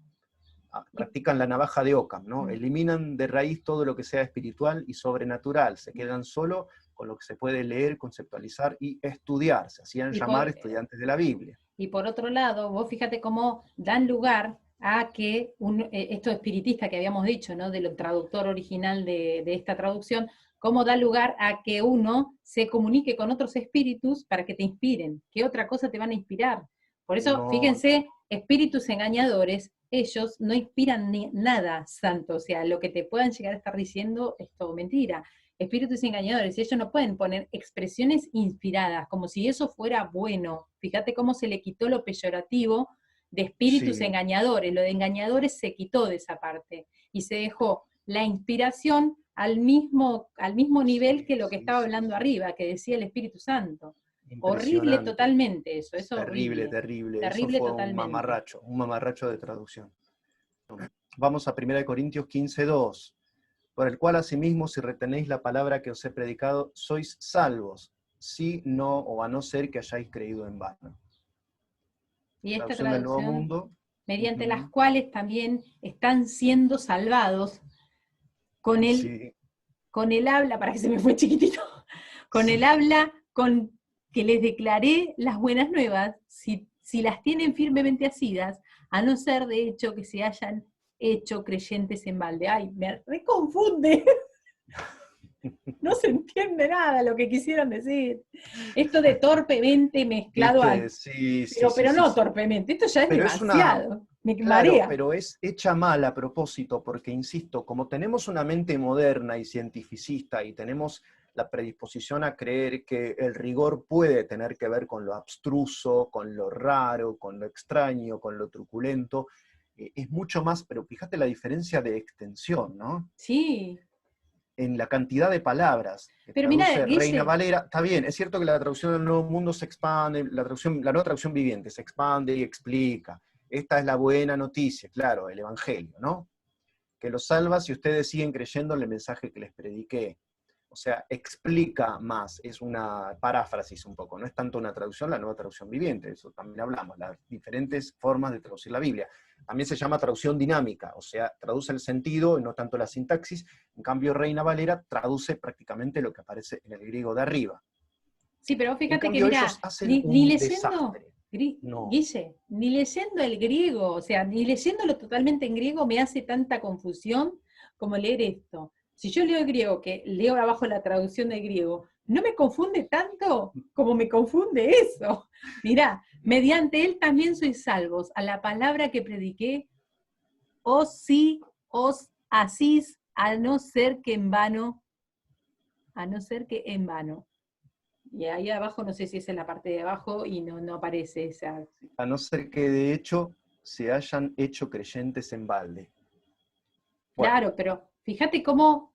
practican la navaja de Occam, ¿no? Eliminan de raíz todo lo que sea espiritual y sobrenatural, se quedan solo con lo que se puede leer, conceptualizar y estudiar. Se hacían y llamar por, estudiantes de la Biblia. Y por otro lado, vos fíjate cómo dan lugar a que esto espiritista que habíamos dicho, ¿no? Del traductor original de esta traducción, cómo da lugar a que uno se comunique con otros espíritus para que te inspiren. ¿Qué otra cosa te van a inspirar? Por eso, No, fíjense, espíritus engañadores, ellos no inspiran nada santo, o sea, lo que te puedan llegar a estar diciendo es todo mentira. Espíritus engañadores, y ellos no pueden poner expresiones inspiradas, como si eso fuera bueno. Fíjate cómo se le quitó lo peyorativo de espíritus sí, engañadores, lo de engañadores se quitó de esa parte, y se dejó la inspiración al mismo nivel sí, que lo que sí, estaba sí, hablando sí. arriba, que decía el Espíritu Santo. Horrible Impresionante. totalmente eso es Terrible, horrible. terrible. Eso Terrible fue totalmente. un mamarracho de traducción. Vamos a 1 Corintios 15:2. por el cual asimismo, si retenéis la palabra que os he predicado, sois salvos, si no, o a no ser que hayáis creído en vano. Y esta Traducción del Nuevo traducción, Mundo. mediante las cuales también están siendo salvados con Sí, el habla, para que se me fue chiquitito, con el sí. habla con que les declaré las buenas nuevas, si las tienen firmemente asidas, a no ser de hecho que se hayan hecho creyentes en balde. Ay, me reconfunde. No se entiende nada lo que quisieron decir. Esto de torpemente mezclado a... ¿Viste? Sí, sí, sí, Pero sí, no sí. torpemente, esto ya es Pero es una, demasiado. Me claro, marea. pero es hecha mal a propósito, porque insisto, como tenemos una mente moderna y cientificista y tenemos la predisposición a creer que el rigor puede tener que ver con lo abstruso, con lo raro, con lo extraño, con lo truculento, es mucho más, pero fíjate la diferencia de extensión, ¿no? Sí. En la cantidad de palabras que Pero mira, traduce Reina Guille, Valera, está bien, es cierto que la traducción del Nuevo Mundo se expande, la nueva traducción viviente se expande y explica. Esta es la buena noticia, claro, el Evangelio, ¿no? Que los salva si ustedes siguen creyendo en el mensaje que les prediqué. O sea, explica más, es una paráfrasis un poco, no es tanto una traducción, la nueva traducción viviente, eso también hablamos, las diferentes formas de traducir la Biblia. También se llama traducción dinámica, o sea, traduce el sentido y no tanto la sintaxis, en cambio Reina Valera traduce prácticamente lo que aparece en el griego de arriba. sí, pero En fíjate que cambio mira, ellos hacen ni un leyendo, desastre. No, Guille, ni leyendo el griego, o sea, ni leyéndolo totalmente en griego me hace tanta confusión como leer esto. Si yo leo el griego, que leo abajo la traducción del griego, no me confunde tanto como me confunde eso. Mirá, mediante él también sois salvos, a la palabra que prediqué, os sí, os asís, a no ser que en vano, a no ser que en vano. Y ahí abajo, no sé si es en la parte de abajo y no aparece esa. a no ser que de hecho se hayan hecho creyentes en balde. Bueno, Claro, pero fíjate cómo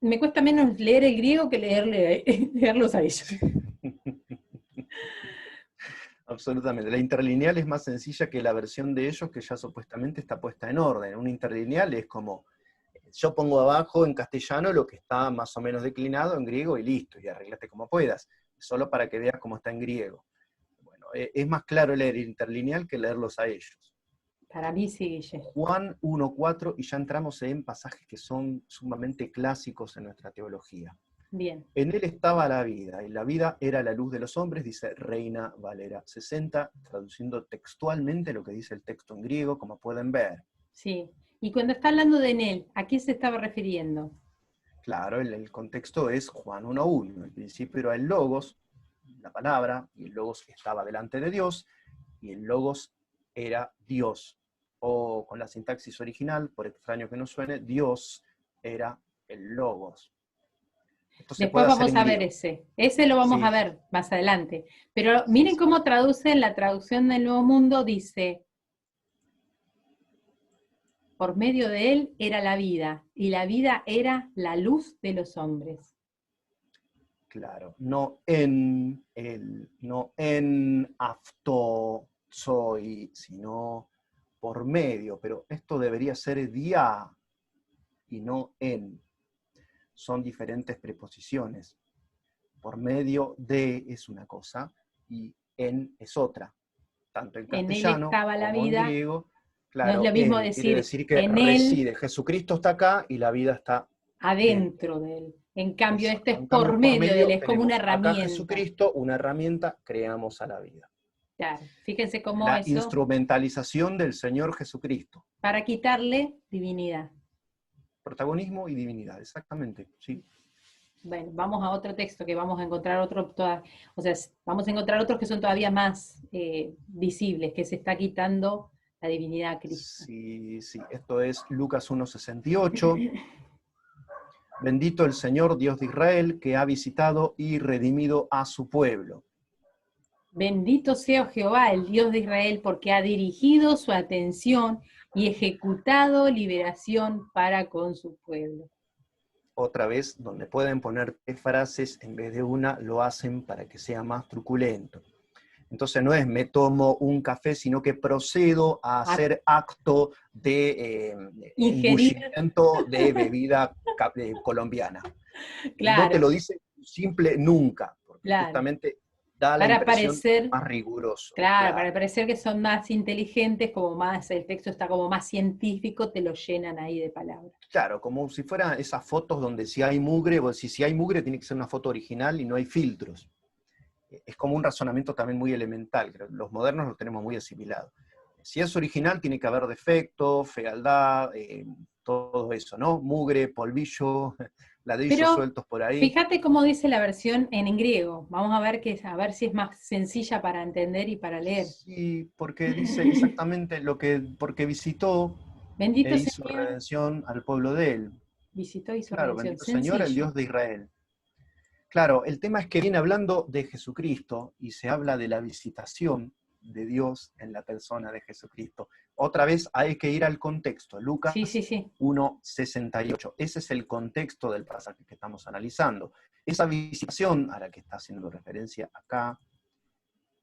me cuesta menos leer el griego que leerlos a ellos. absolutamente. La interlineal es más sencilla que la versión de ellos que ya supuestamente está puesta en orden. Un interlineal es como, yo pongo abajo en castellano lo que está más o menos declinado en griego y listo, y arreglate como puedas, solo para que veas cómo está en griego. Bueno, es más claro leer interlineal que leerlos a ellos. Para mí sí, Guille. Juan 1:4, y ya entramos en pasajes que son sumamente clásicos en nuestra teología. Bien. En él estaba la vida, y la vida era la luz de los hombres, dice Reina Valera 60, traduciendo textualmente lo que dice el texto en griego, como pueden ver. Sí. Y cuando está hablando de en él, ¿a qué se estaba refiriendo? Claro, el contexto es Juan 1:1. El principio era el Logos, la palabra, y el Logos estaba delante de Dios, y el Logos era Dios. O con la sintaxis original, por extraño que no suene, Dios era el Logos. Esto se Después puede hacer vamos en a ver griego. ese. Ese lo vamos a Sí, sí, ver más adelante. Pero sí, miren sí. cómo traduce en la traducción del Nuevo Mundo, dice, por medio de él era la vida, y la vida era la luz de los hombres. Claro, no en él, no en afto soy, sino por medio, pero esto debería ser dia y no en. Son diferentes preposiciones. Por medio de es una cosa y en es otra. Tanto en En él castellano estaba la como en vida. griego, No es lo claro, mismo en quiere decir decir que en él, reside. Jesucristo está acá y la vida está dentro. adentro de él. En cambio, esto Exacto. es En por cambio, por medio de él, medio es como una tenemos acá herramienta. Jesucristo, una herramienta, creamos a la vida. Claro, fíjense cómo La eso, instrumentalización del Señor Jesucristo. para quitarle divinidad. Protagonismo y divinidad, exactamente, sí. Bueno, vamos a otro texto que vamos a encontrar o sea, vamos a encontrar otros que son todavía más visibles, que se está quitando la divinidad a Cristo. Sí, sí, esto es Lucas 1:68. Bendito el Señor, Dios de Israel, que ha visitado y redimido a su pueblo. Bendito sea Jehová, el Dios de Israel, porque ha dirigido su atención y ejecutado liberación para con su pueblo. Otra vez, donde pueden poner 3 frases en vez de una, lo hacen para que sea más truculento. Entonces no es me tomo un café, sino que procedo a hacer acto de Ingerir, engullimiento de bebida colombiana. Y no te claro, lo dice simple nunca, porque claro. justamente da la Para impresión parecer, más riguroso, claro, para claro. parecer que son más inteligentes, como más, el texto está como más científico, te lo llenan ahí de palabras. Claro, como si fueran esas fotos donde si hay mugre, o si hay mugre tiene que ser una foto original y no hay filtros. Es como un razonamiento también muy elemental, que los modernos lo tenemos muy asimilado. Si es original tiene que haber defecto, fealdad, todo eso, ¿no? Mugre, polvillo, ladrillos Pero sueltos por ahí. fíjate cómo dice la versión en griego. Vamos a ver, a ver si es más sencilla para entender y para leer. Sí, porque dice exactamente porque visitó e Bendito hizo Señor, redención al pueblo de él. visitó y hizo Claro, redención. bendito Señor, el Sencillo. Dios de Israel. Claro, el tema es que viene hablando de Jesucristo y se habla de la visitación de Dios en la persona de Jesucristo. Otra vez hay que ir al contexto, Sí, Lucas sí, sí. 1:68. Ese es el contexto del pasaje que estamos analizando. Esa visitación a la que está haciendo referencia acá,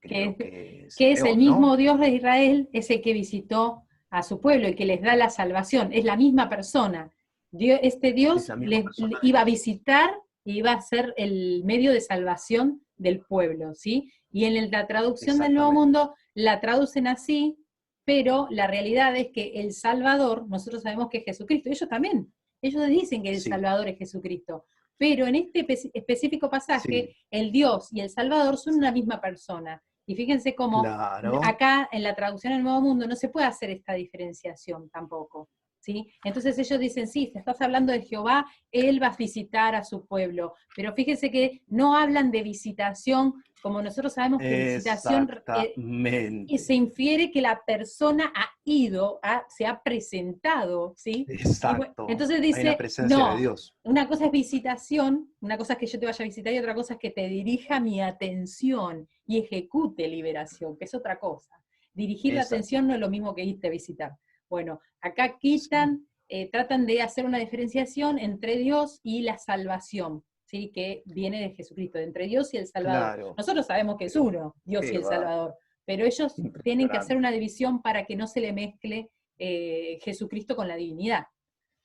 Que creo es, que es que es el León, ¿no? mismo Dios de Israel, es el que visitó a su pueblo, el que les da la salvación. Es la misma persona. Este Es Dios la misma les persona de iba a Jesús. visitar y iba a ser el medio de salvación del pueblo, ¿sí? Y en la traducción del Nuevo Exactamente. Mundo la traducen así, pero la realidad es que el Salvador, nosotros sabemos que es Jesucristo, ellos también, ellos dicen que el Sí, Salvador es Jesucristo, pero en este específico pasaje, sí, el Dios y el Salvador son una misma persona. Y fíjense cómo claro. acá en la traducción del Nuevo Mundo no se puede hacer esta diferenciación tampoco. ¿Sí? Entonces ellos dicen, sí, si estás hablando de Jehová, Él va a visitar a su pueblo. Pero fíjense que no hablan de visitación, como nosotros sabemos que visitación y Exactamente. se infiere que la persona ha ido, se ha presentado, ¿sí? Y Exacto. entonces Hay una dice, presencia de no, Dios. una cosa es visitación, una cosa es que yo te vaya a visitar y otra cosa es que te dirija mi atención y ejecute liberación, que es otra cosa. Dirigir la Exacto. atención no es lo mismo que irte a visitar. Bueno, acá Sí, quitan, tratan de hacer una diferenciación entre Dios y la salvación, ¿sí? Que viene de Jesucristo, entre Dios y el Salvador. claro. Nosotros sabemos que es Pero uno, Dios y qué el va, Salvador, pero ellos tienen que hacer impresionante. una división para que no se le mezcle Jesucristo con la divinidad.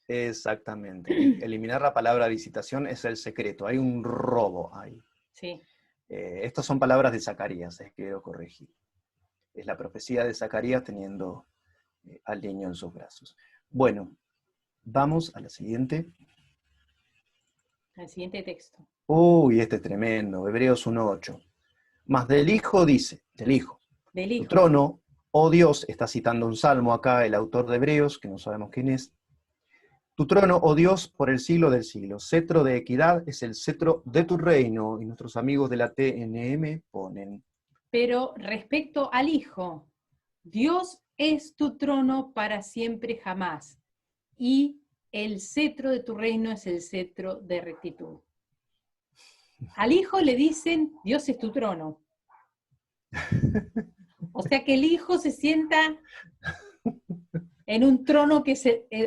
Exactamente. Eliminar la palabra visitación es el secreto. Hay un robo ahí. Sí. Estas son palabras de Zacarías, quiero corregir. Es la profecía de Zacarías teniendo al niño en sus brazos. Bueno, vamos a la siguiente. El siguiente texto. Uy, este es tremendo. Hebreos 1:8. Mas del Hijo dice, del Hijo. Del Tu Hijo. trono, oh Dios, está citando un salmo acá, el autor de Hebreos, que no sabemos quién es. Tu trono, oh Dios, por el siglo del siglo. Cetro de equidad es el cetro de tu reino. Y nuestros amigos de la TNM ponen. Pero respecto al Hijo, Dios es tu trono para siempre jamás, y el cetro de tu reino es el cetro de rectitud. Al Hijo le dicen, Dios es tu trono. O sea que el Hijo se sienta en un trono que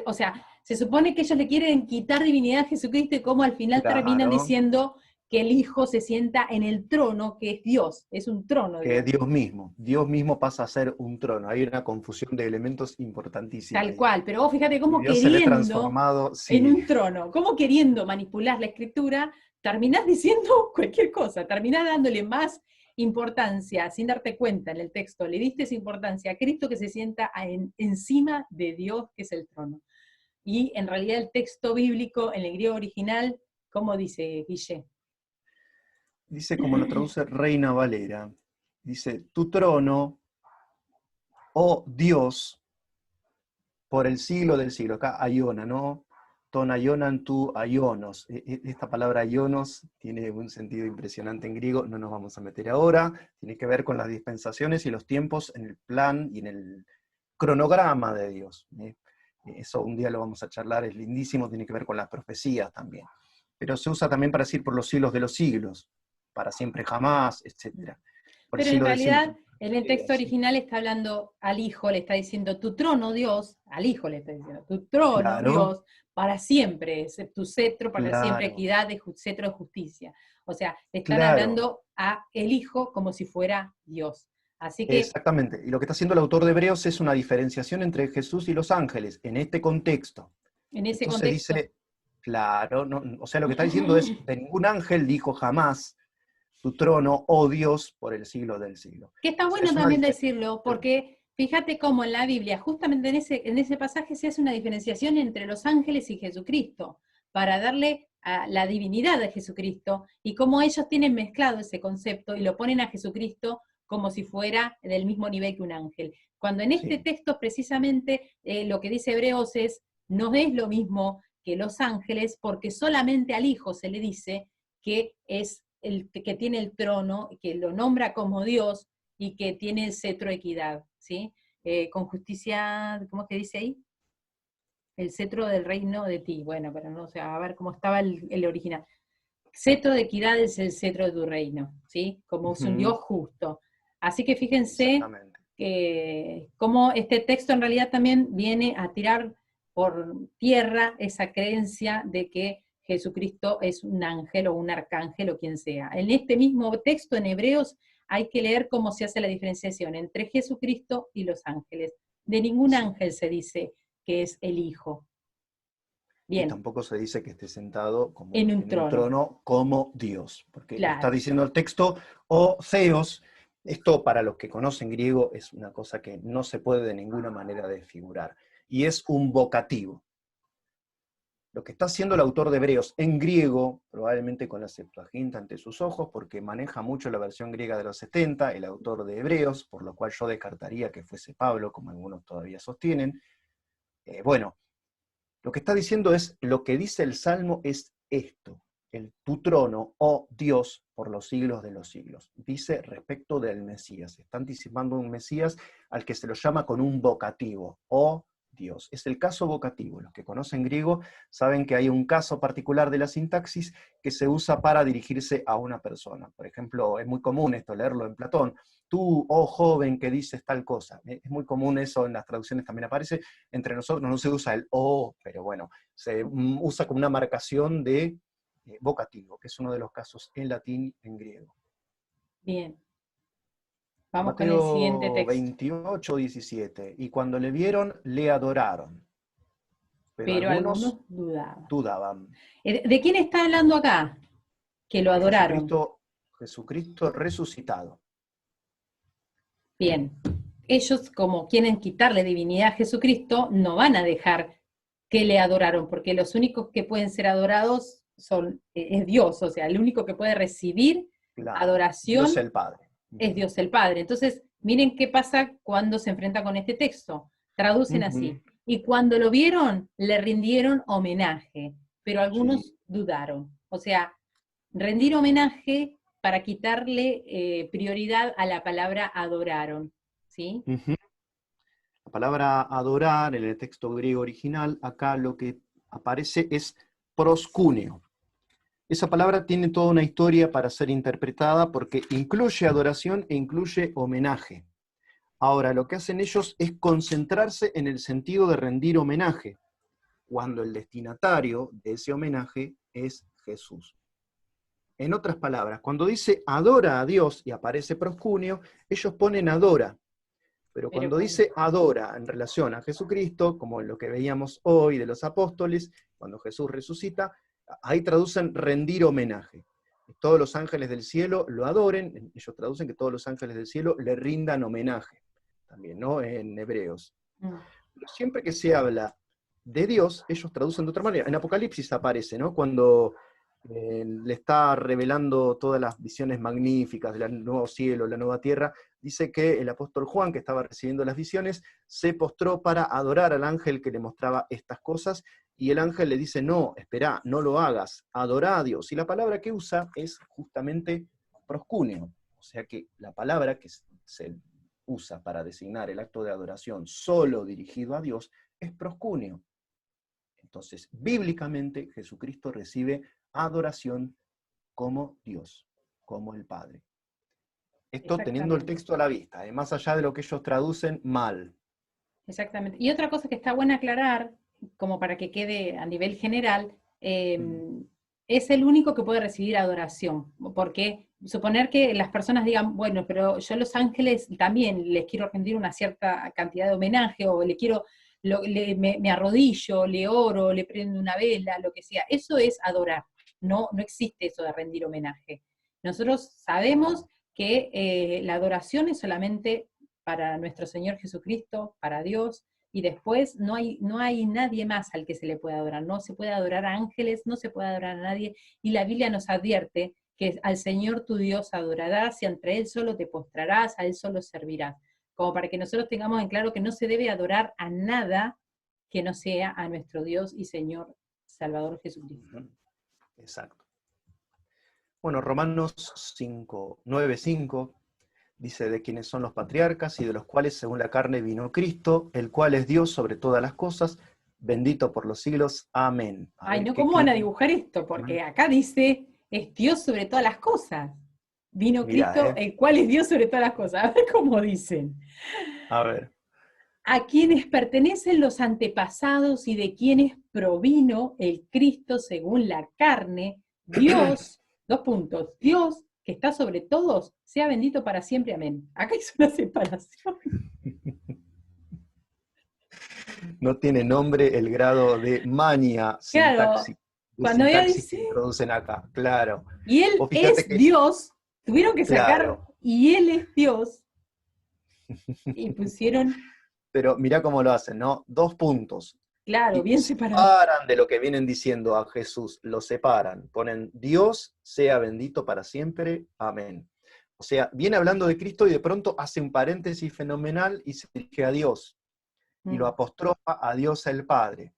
o sea, se supone que ellos le quieren quitar divinidad a Jesucristo y como al final terminan Claro, diciendo que el Hijo se sienta en el trono que es Dios, es un trono que Dios. Dios mismo pasa a ser un trono. Hay una confusión de elementos importantísima Tal ahí. cual, pero vos fíjate Y cómo Dios se le ha queriendo transformado, en sí, un trono, cómo queriendo manipular la escritura, terminás diciendo cualquier cosa, terminás dándole más importancia, sin darte cuenta en el texto, le diste esa importancia a Cristo que se sienta encima de Dios que es el trono. Y en realidad el texto bíblico en el griego original, ¿cómo dice Guille? dice como lo traduce Reina Valera, dice, tu trono, oh Dios, por el siglo del siglo. Acá ayona, ¿no? Ton ayonan tu ayonos. Esta palabra ayonos tiene un sentido impresionante en griego, no nos vamos a meter ahora. Tiene que ver con las dispensaciones y los tiempos en el plan y en el cronograma de Dios. Eso un día lo vamos a charlar, es lindísimo, tiene que ver con las profecías también. Pero se usa también para decir por los siglos de los siglos, para siempre jamás, etc. Por el Pero en siglo del siglo. realidad, en el texto original está hablando al Hijo, le está diciendo, tu trono, Dios, al Hijo le está diciendo, tu trono, Claro, Dios, para siempre, tu cetro para siempre, claro. equidad, cetro de justicia. O sea, están Claro, hablando a el Hijo como si fuera Dios. Así que exactamente. Y lo que está haciendo el autor de Hebreos es una diferenciación entre Jesús y los ángeles en este contexto. en ese Entonces contexto, dice, claro, o sea, lo que está diciendo es, de ningún ángel dijo jamás tu trono, oh Dios, por el siglo del siglo. que está O sea, bueno es una también decirlo, diferenciación. porque fíjate cómo en la Biblia, justamente en ese pasaje se hace una diferenciación entre los ángeles y Jesucristo, para darle a la divinidad de Jesucristo, y cómo ellos tienen mezclado ese concepto y lo ponen a Jesucristo como si fuera del mismo nivel que un ángel. Cuando en este Sí, texto precisamente lo que dice Hebreos es, no es lo mismo que los ángeles, porque solamente al Hijo se le dice que es el que tiene el trono, que lo nombra como Dios y que tiene el cetro de equidad, ¿sí? Con justicia, ¿cómo es que dice ahí? El cetro del reino de ti. Bueno, pero no sé, a ver cómo estaba el original. Cetro de equidad es el cetro de tu reino, ¿sí? Como es un ujú, Dios justo. Así que fíjense exactamente. cómo este texto en realidad también viene a tirar por tierra esa creencia de que Jesucristo es un ángel o un arcángel o quien sea. En este mismo texto en Hebreos hay que leer cómo se hace la diferenciación entre Jesucristo y los ángeles. De ningún Sí. ángel se dice que es el Hijo. Y Bien, tampoco se dice que esté sentado en como un en un trono, trono como Dios, porque está claro. diciendo el texto, o Theos, esto para los que conocen griego es una cosa que no se puede de ninguna manera desfigurar, y es un vocativo. Lo que está haciendo el autor de Hebreos en griego, probablemente con la Septuaginta ante sus ojos, porque maneja mucho la versión griega de los 70, el autor de Hebreos, por lo cual yo descartaría que fuese Pablo, como algunos todavía sostienen. Bueno, lo que está diciendo es, lo que dice el Salmo es esto, tu trono, oh Dios, por los siglos de los siglos. Dice respecto del Mesías, está anticipando un Mesías al que se lo llama con un vocativo, oh Dios. Es el caso vocativo. Los que conocen griego saben que hay un caso particular de la sintaxis que se usa para dirigirse a una persona. Por ejemplo, es muy común esto, leerlo en Platón. Tú, oh joven, que dices tal cosa. Es muy común eso, en las traducciones también aparece. Entre nosotros no se usa el o, pero bueno, se usa como una marcación de vocativo, que es uno de los casos en latín y en griego. Bien, vamos con el siguiente Mateo texto. 28:17. Y cuando le vieron, le adoraron, pero Pero algunos algunos dudaban. dudaban. ¿De quién está hablando acá? Que lo De adoraron. Jesucristo resucitado. Bien, ellos como quieren quitarle divinidad a Jesucristo, no van a dejar que le adoraron, porque los únicos que pueden ser adorados es Dios, o sea, el único que puede recibir Claro, Dios adoración el Padre. es Ujú. Dios el Padre. Entonces, miren qué pasa cuando se enfrenta con este texto. Traducen Ujú. así. Y cuando lo vieron, le rindieron homenaje, pero Sí. algunos dudaron. O sea, rendir homenaje para quitarle prioridad a la palabra adoraron. ¿Sí? Ujú. La palabra adorar en el texto griego original, acá lo que aparece es proscúneo. Esa palabra tiene toda una historia para ser interpretada porque incluye adoración e incluye homenaje. Ahora, lo que hacen ellos es concentrarse en el sentido de rendir homenaje, cuando el destinatario de ese homenaje es Jesús. En otras palabras, cuando dice adora a Dios y aparece proscunio, ellos ponen adora, pero Pero cuando cuando... dice adora en relación a Jesucristo, como lo que veíamos hoy de los apóstoles, cuando Jesús resucita, ahí traducen rendir homenaje. Todos los ángeles del cielo lo adoren, ellos traducen que todos los ángeles del cielo le rindan homenaje, también, ¿no? En Hebreos. Mm, Pero siempre que se habla de Dios, ellos traducen de otra manera. En Apocalipsis aparece, ¿no? Cuando le está revelando todas las visiones magníficas del nuevo cielo, la nueva tierra, dice que el apóstol Juan, que estaba recibiendo las visiones, se postró para adorar al ángel que le mostraba estas cosas, y el ángel le dice, no, espera, no lo hagas, adorá a Dios. Y la palabra que usa es justamente proscuneo, o sea que la palabra que se usa para designar el acto de adoración solo dirigido a Dios es proscuneo. Entonces, bíblicamente, Jesucristo recibe adoración como Dios, como el Padre. Esto teniendo el exactamente, texto a la vista, más allá de lo que ellos traducen mal. exactamente. Y otra cosa que está buena aclarar, como para que quede a nivel general, Mm. es el único que puede recibir adoración, porque suponer que las personas digan, bueno, pero yo a los ángeles también les quiero rendir una cierta cantidad de homenaje, o le quiero, me arrodillo, le oro, le prendo una vela, lo que sea, eso es adorar, no existe eso de rendir homenaje. Nosotros sabemos que la adoración es solamente para nuestro Señor Jesucristo, para Dios, y después no hay nadie más al que se le pueda adorar, no se puede adorar a ángeles, no se puede adorar a nadie, y la Biblia nos advierte que al Señor tu Dios adorarás, y entre Él solo te postrarás, a Él solo servirás, como para que nosotros tengamos en claro que no se debe adorar a nada que no sea a nuestro Dios y Señor Salvador Jesucristo. Exacto. Bueno, Romanos 9:5 dice, de quienes son los patriarcas y de los cuales según la carne vino Cristo, el cual es Dios sobre todas las cosas, bendito por los siglos. Amén. Ay, no, ¿cómo van a dibujar esto? Porque acá dice, es Dios sobre todas las cosas. Vino Mirá, Cristo, el cual es Dios sobre todas las cosas. A ver cómo dicen. A ver. A quienes pertenecen los antepasados y de quienes provino el Cristo según la carne, Dios, Dios, que está sobre todos, sea bendito para siempre, amén. Acá hizo una separación. No tiene nombre el grado de mania Claro, cuando ella sintaxis que dice, introducen acá, claro. y Él Vos fíjate es que, Dios, tuvieron que sacar, claro, y Él es Dios, y pusieron, pero mirá cómo lo hacen, ¿no? 2 puntos. claro, Y bien separado. separan de lo que vienen diciendo a Jesús, lo separan, ponen Dios sea bendito para siempre, amén. O sea, viene hablando de Cristo y de pronto hace un paréntesis fenomenal y se dirige a Dios, y lo apostrofa a Dios el Padre,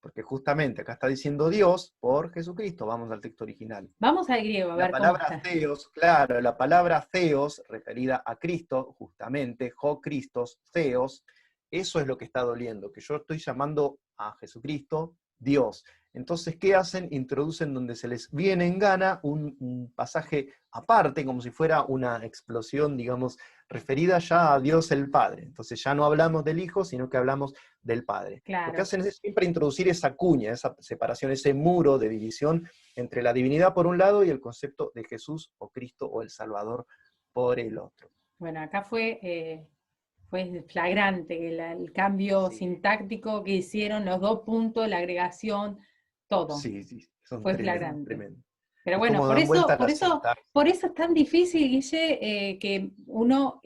porque justamente acá está diciendo Dios por Jesucristo, vamos al texto original. Vamos al griego, a La ver cómo palabra está. Theos, claro, la palabra Theos, referida a Cristo, justamente, Jo Christos, Theos, eso es lo que está doliendo, que yo estoy llamando a Jesucristo Dios. Entonces, ¿qué hacen? Introducen donde se les viene en gana un pasaje aparte, como si fuera una explosión, digamos, referida ya a Dios el Padre. Entonces ya no hablamos del Hijo, sino que hablamos del Padre. Claro. Lo que hacen es siempre introducir esa cuña, esa separación, ese muro de división entre la divinidad por un lado y el concepto de Jesús o Cristo o el Salvador por el otro. Bueno, acá fue flagrante el cambio sintáctico que hicieron, los 2 puntos, la agregación, todo. Sí, son fue tremendos, flagrante. tremendos. Pero bueno, por eso es tan difícil, Guille, que uno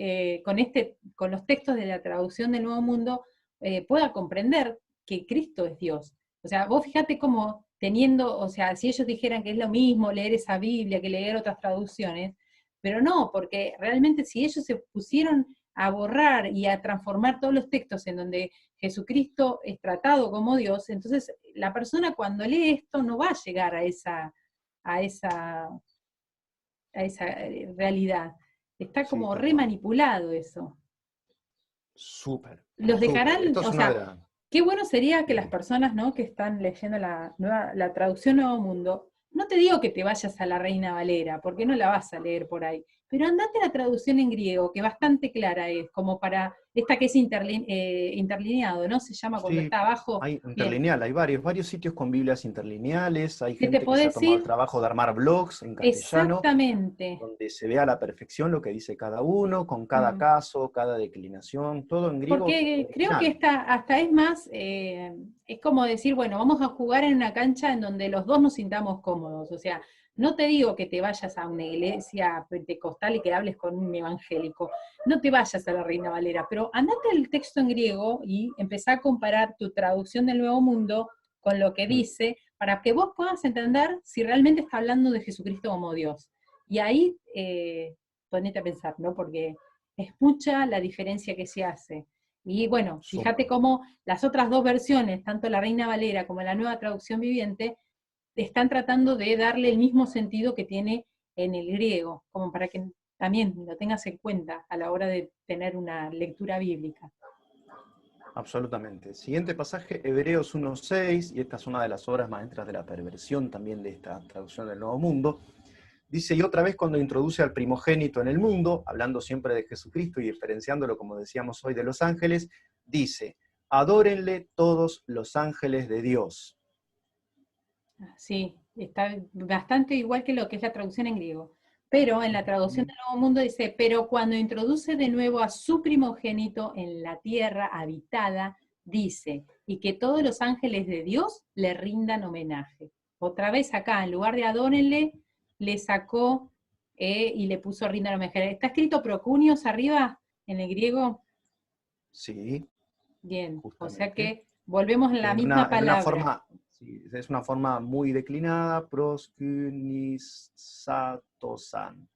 con los textos de la traducción del Nuevo Mundo pueda comprender que Cristo es Dios. O sea, vos fíjate cómo teniendo, o sea, si ellos dijeran que es lo mismo leer esa Biblia que leer otras traducciones, pero no, porque realmente si ellos se pusieron a borrar y a transformar todos los textos en donde Jesucristo es tratado como Dios, entonces la persona cuando lee esto no va a llegar a esa realidad. Está como remanipulado eso. Súper. Los dejarán, o sea, qué bueno sería que las Sí. personas, ¿no?, que están leyendo la traducción Nuevo Mundo, no te digo que te vayas a la Reina Valera, porque no la vas a leer por ahí, pero andate a la traducción en griego, que bastante clara es, como para, esta que es interlineado, ¿no? Se llama cuando está abajo. Hay Bien. interlineal, hay varios sitios con Biblias interlineales, hay ¿Qué te gente que puedo se ha tomado el decir? trabajo de armar blogs en castellano, Exactamente. donde se ve a la perfección lo que dice cada uno, con cada caso, cada declinación, todo en griego Porque creo que original. hasta es más, es como decir, bueno, vamos a jugar en una cancha en donde los dos nos sintamos cómodos. O sea, no te digo que te vayas a una iglesia pentecostal y que hables con un evangélico, no te vayas a la Reina Valera, pero andate al texto en griego y empezá a comparar tu traducción del Nuevo Mundo con lo que dice, para que vos puedas entender si realmente está hablando de Jesucristo como Dios. Y ahí ponete a pensar, ¿no? Porque es mucha la diferencia que se hace. Y bueno, fíjate cómo las otras 2 versiones, tanto la Reina Valera como la Nueva Traducción Viviente, están tratando de darle el mismo sentido que tiene en el griego, como para que también lo tengas en cuenta a la hora de tener una lectura bíblica. Absolutamente. Siguiente pasaje, Hebreos 1:6, y esta es una de las obras maestras de la perversión también de esta traducción del Nuevo Mundo. Dice, y otra vez cuando introduce al primogénito en el mundo, hablando siempre de Jesucristo y diferenciándolo, como decíamos hoy, de los ángeles, dice, adórenle todos los ángeles de Dios. Sí, está bastante igual que lo que es la traducción en griego. Pero en la traducción del Nuevo Mundo dice, pero cuando introduce de nuevo a su primogénito en la tierra habitada, dice, y que todos los ángeles de Dios le rindan homenaje. Otra vez acá, en lugar de adórenle, le sacó y le puso rindan homenaje. ¿Está escrito procunios arriba en el griego? Sí, Bien, o sea justamente. que volvemos a la misma En una palabra. forma, sí, es una forma muy declinada, proskunisatosan,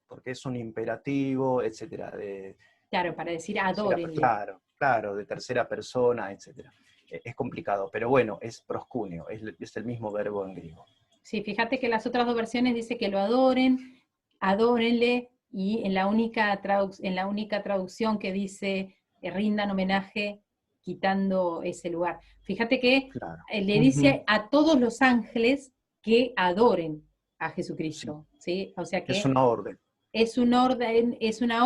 porque es un imperativo, etcétera, de Claro, para decir tercera, adórenle. claro, claro, de tercera persona, etcétera. Es complicado, pero bueno, es proscunio, es el mismo verbo en griego. Sí, fíjate que las otras dos versiones dice que lo adoren, adórenle, y en la única traducción que dice rindan homenaje, quitando ese lugar. Fíjate que Claro. le Ujú. dice a todos los ángeles que adoren a Sí, Jesucristo, ¿sí? O sea es que una orden. es una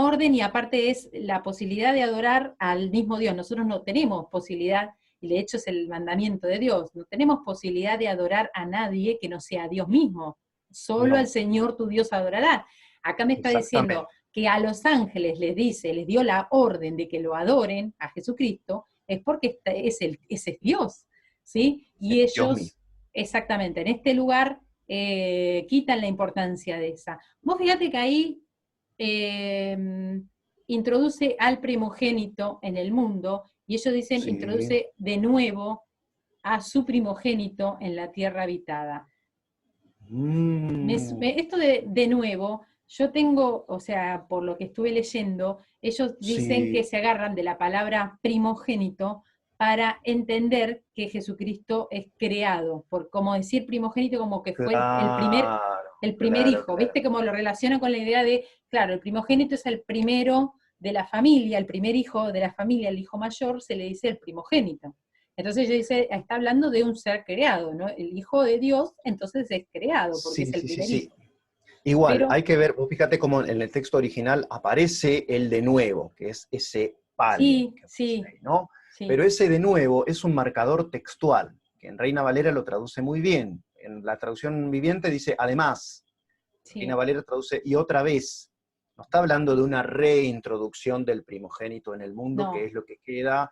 orden y aparte es la posibilidad de adorar al mismo Dios. Nosotros no tenemos posibilidad, y de hecho es el mandamiento de Dios, no tenemos posibilidad de adorar a nadie que no sea Dios mismo. Solo al No, Señor tu Dios adorará. Acá me está diciendo exactamente. que a los ángeles les dice, les dio la orden de que lo adoren a Jesucristo, es porque ese es Dios, ¿sí? Y Es Dios ellos, mismo. exactamente, en este lugar quitan la importancia de esa. Vos fíjate que ahí eh, introduce al primogénito en el mundo, y ellos dicen, Sí. introduce de nuevo a su primogénito en la tierra habitada. Mm, Esto de nuevo, yo tengo, o sea, por lo que estuve leyendo, ellos dicen que sí, se agarran de la palabra primogénito para entender que Jesucristo es creado, por como decir primogénito como que fue claro, el primer claro, hijo, ¿viste? claro. Como lo relaciona con la idea de, claro, el primogénito es el primero de la familia, el primer hijo de la familia, el hijo mayor, se le dice el primogénito. Entonces ella dice, está hablando de un ser creado, ¿no? El hijo de Dios, entonces es creado, porque es Sí, el sí, sí, primer sí. hijo. Igual, Pero hay que ver, vos fíjate cómo en el texto original aparece el de nuevo, que es ese palio sí, que aparece sí, ahí, ¿no? Pero sí, ese de nuevo es un marcador textual, que en Reina Valera lo traduce muy bien. En la traducción viviente dice además, Reina sí, Valera traduce y otra vez. No está hablando de una reintroducción del primogénito en el mundo, que no. es lo que queda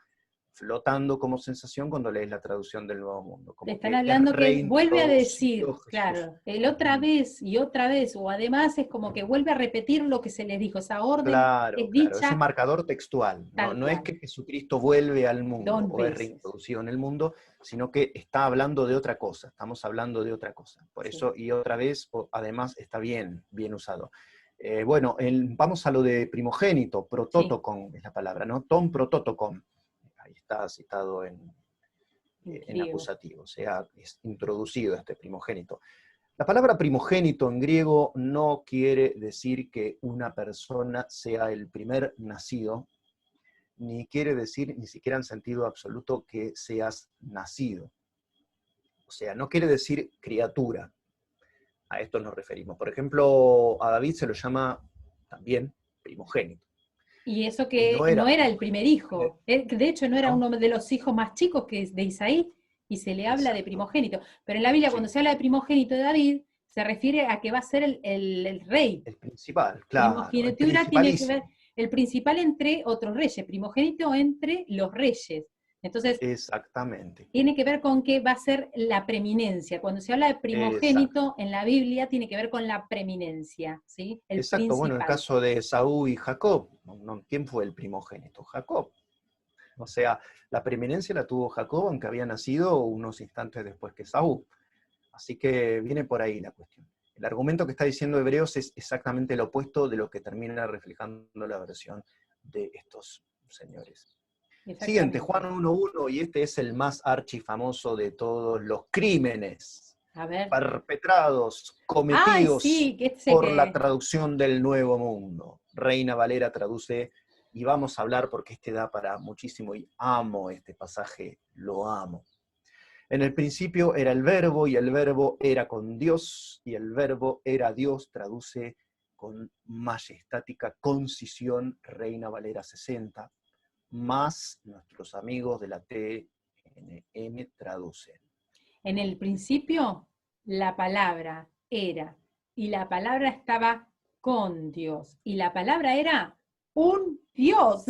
flotando como sensación cuando lees la traducción del Nuevo Mundo, Le como están que es hablando que él vuelve a reintroducido decir, Jesús. claro, el otra Ujú. vez y otra vez, o además es como que vuelve a repetir lo que se les dijo, esa orden Claro, es claro, es un dicha marcador textual, no, tal no es cual, que Jesucristo vuelve al mundo dos o es veces, reintroducido en el mundo, sino que está hablando de otra cosa, estamos hablando de otra cosa. Por sí, eso, y otra vez, además, está bien, bien usado. Bueno, vamos a lo de primogénito, sí, protótocon es la palabra, ¿no? Ton protótocon, ahí está citado en en griego. acusativo, o sea, es introducido este primogénito. La palabra primogénito en griego no quiere decir que una persona sea el primer nacido, ni quiere decir, ni siquiera en sentido absoluto, que seas nacido. O sea, no quiere decir criatura. A esto nos referimos. Por ejemplo, a David se lo llama también primogénito. Y eso Y que no no era era el primer primogénito, hijo, de hecho no era ¿no? uno de los hijos más chicos que es de Isaí, y se le habla de Exacto. primogénito. Pero en la Biblia cuando Sí. se habla de primogénito de David, se refiere a que va a ser el rey. El principal, claro. El Primogenitura tiene que ver principalísimo. el principal entre otros reyes, primogénito entre los reyes. Entonces, Exactamente. tiene que ver con qué va a ser la preeminencia. Cuando se habla de Exacto. primogénito en la Biblia, tiene que ver con la preeminencia, ¿sí? El Exacto, bueno, en el principal. caso de Saúl y Jacob, ¿quién fue el primogénito? Jacob. O sea, la preeminencia la tuvo Jacob, aunque había nacido unos instantes después que Saúl. Así que viene por ahí la cuestión. El argumento que está diciendo Hebreos es exactamente lo opuesto de lo que termina reflejando la versión de estos señores. Siguiente, Juan Exactamente. 1.1, y este es el más archifamoso de todos los crímenes A ver. perpetrados, Ay, cometidos sí, que sé por la que. traducción del Nuevo Mundo. Reina Valera traduce, y vamos a hablar porque este da para muchísimo, y amo este pasaje, lo amo. En el principio era el verbo, y el verbo era con Dios, y el verbo era Dios, traduce con majestática concisión Reina Valera 60, más nuestros amigos de la TNM traducen. En el principio, la palabra era, y la palabra estaba con Dios, y la palabra era un Dios,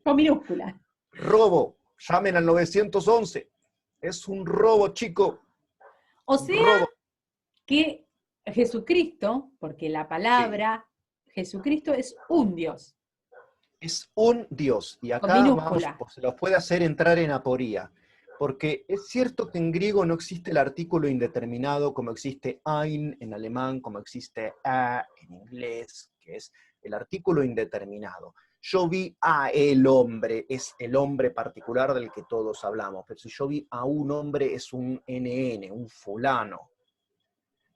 con minúscula. Robo, llamen al 911. Es un robo, chico. O Un sea robo. que Jesucristo, porque la Sí, palabra Jesucristo es un Dios, es un Dios. Y con acá vamos, minúscula. pues, se los puede hacer entrar en aporía. Porque es cierto que en griego no existe el artículo indeterminado como existe ein en alemán, como existe a en inglés, que es el artículo indeterminado. Yo vi a el hombre, es el hombre particular del que todos hablamos, pero si yo vi a un hombre es un NN, un fulano.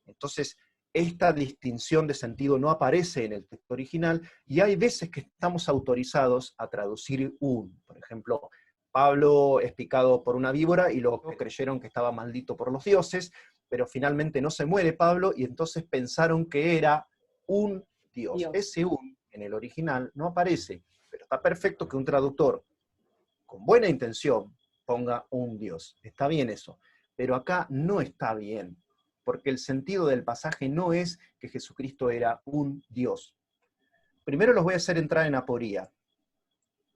Entonces, esta distinción de sentido no aparece en el texto original y hay veces que estamos autorizados a traducir un. Por ejemplo, Pablo es picado por una víbora y luego creyeron que estaba maldito por los dioses, pero finalmente no se muere Pablo y entonces pensaron que era un dios. Dios. Ese un en el original no aparece, pero está perfecto que un traductor con buena intención ponga un dios. Está bien eso, pero acá no está bien, porque el sentido del pasaje no es que Jesucristo era un dios. Primero los voy a hacer entrar en aporía,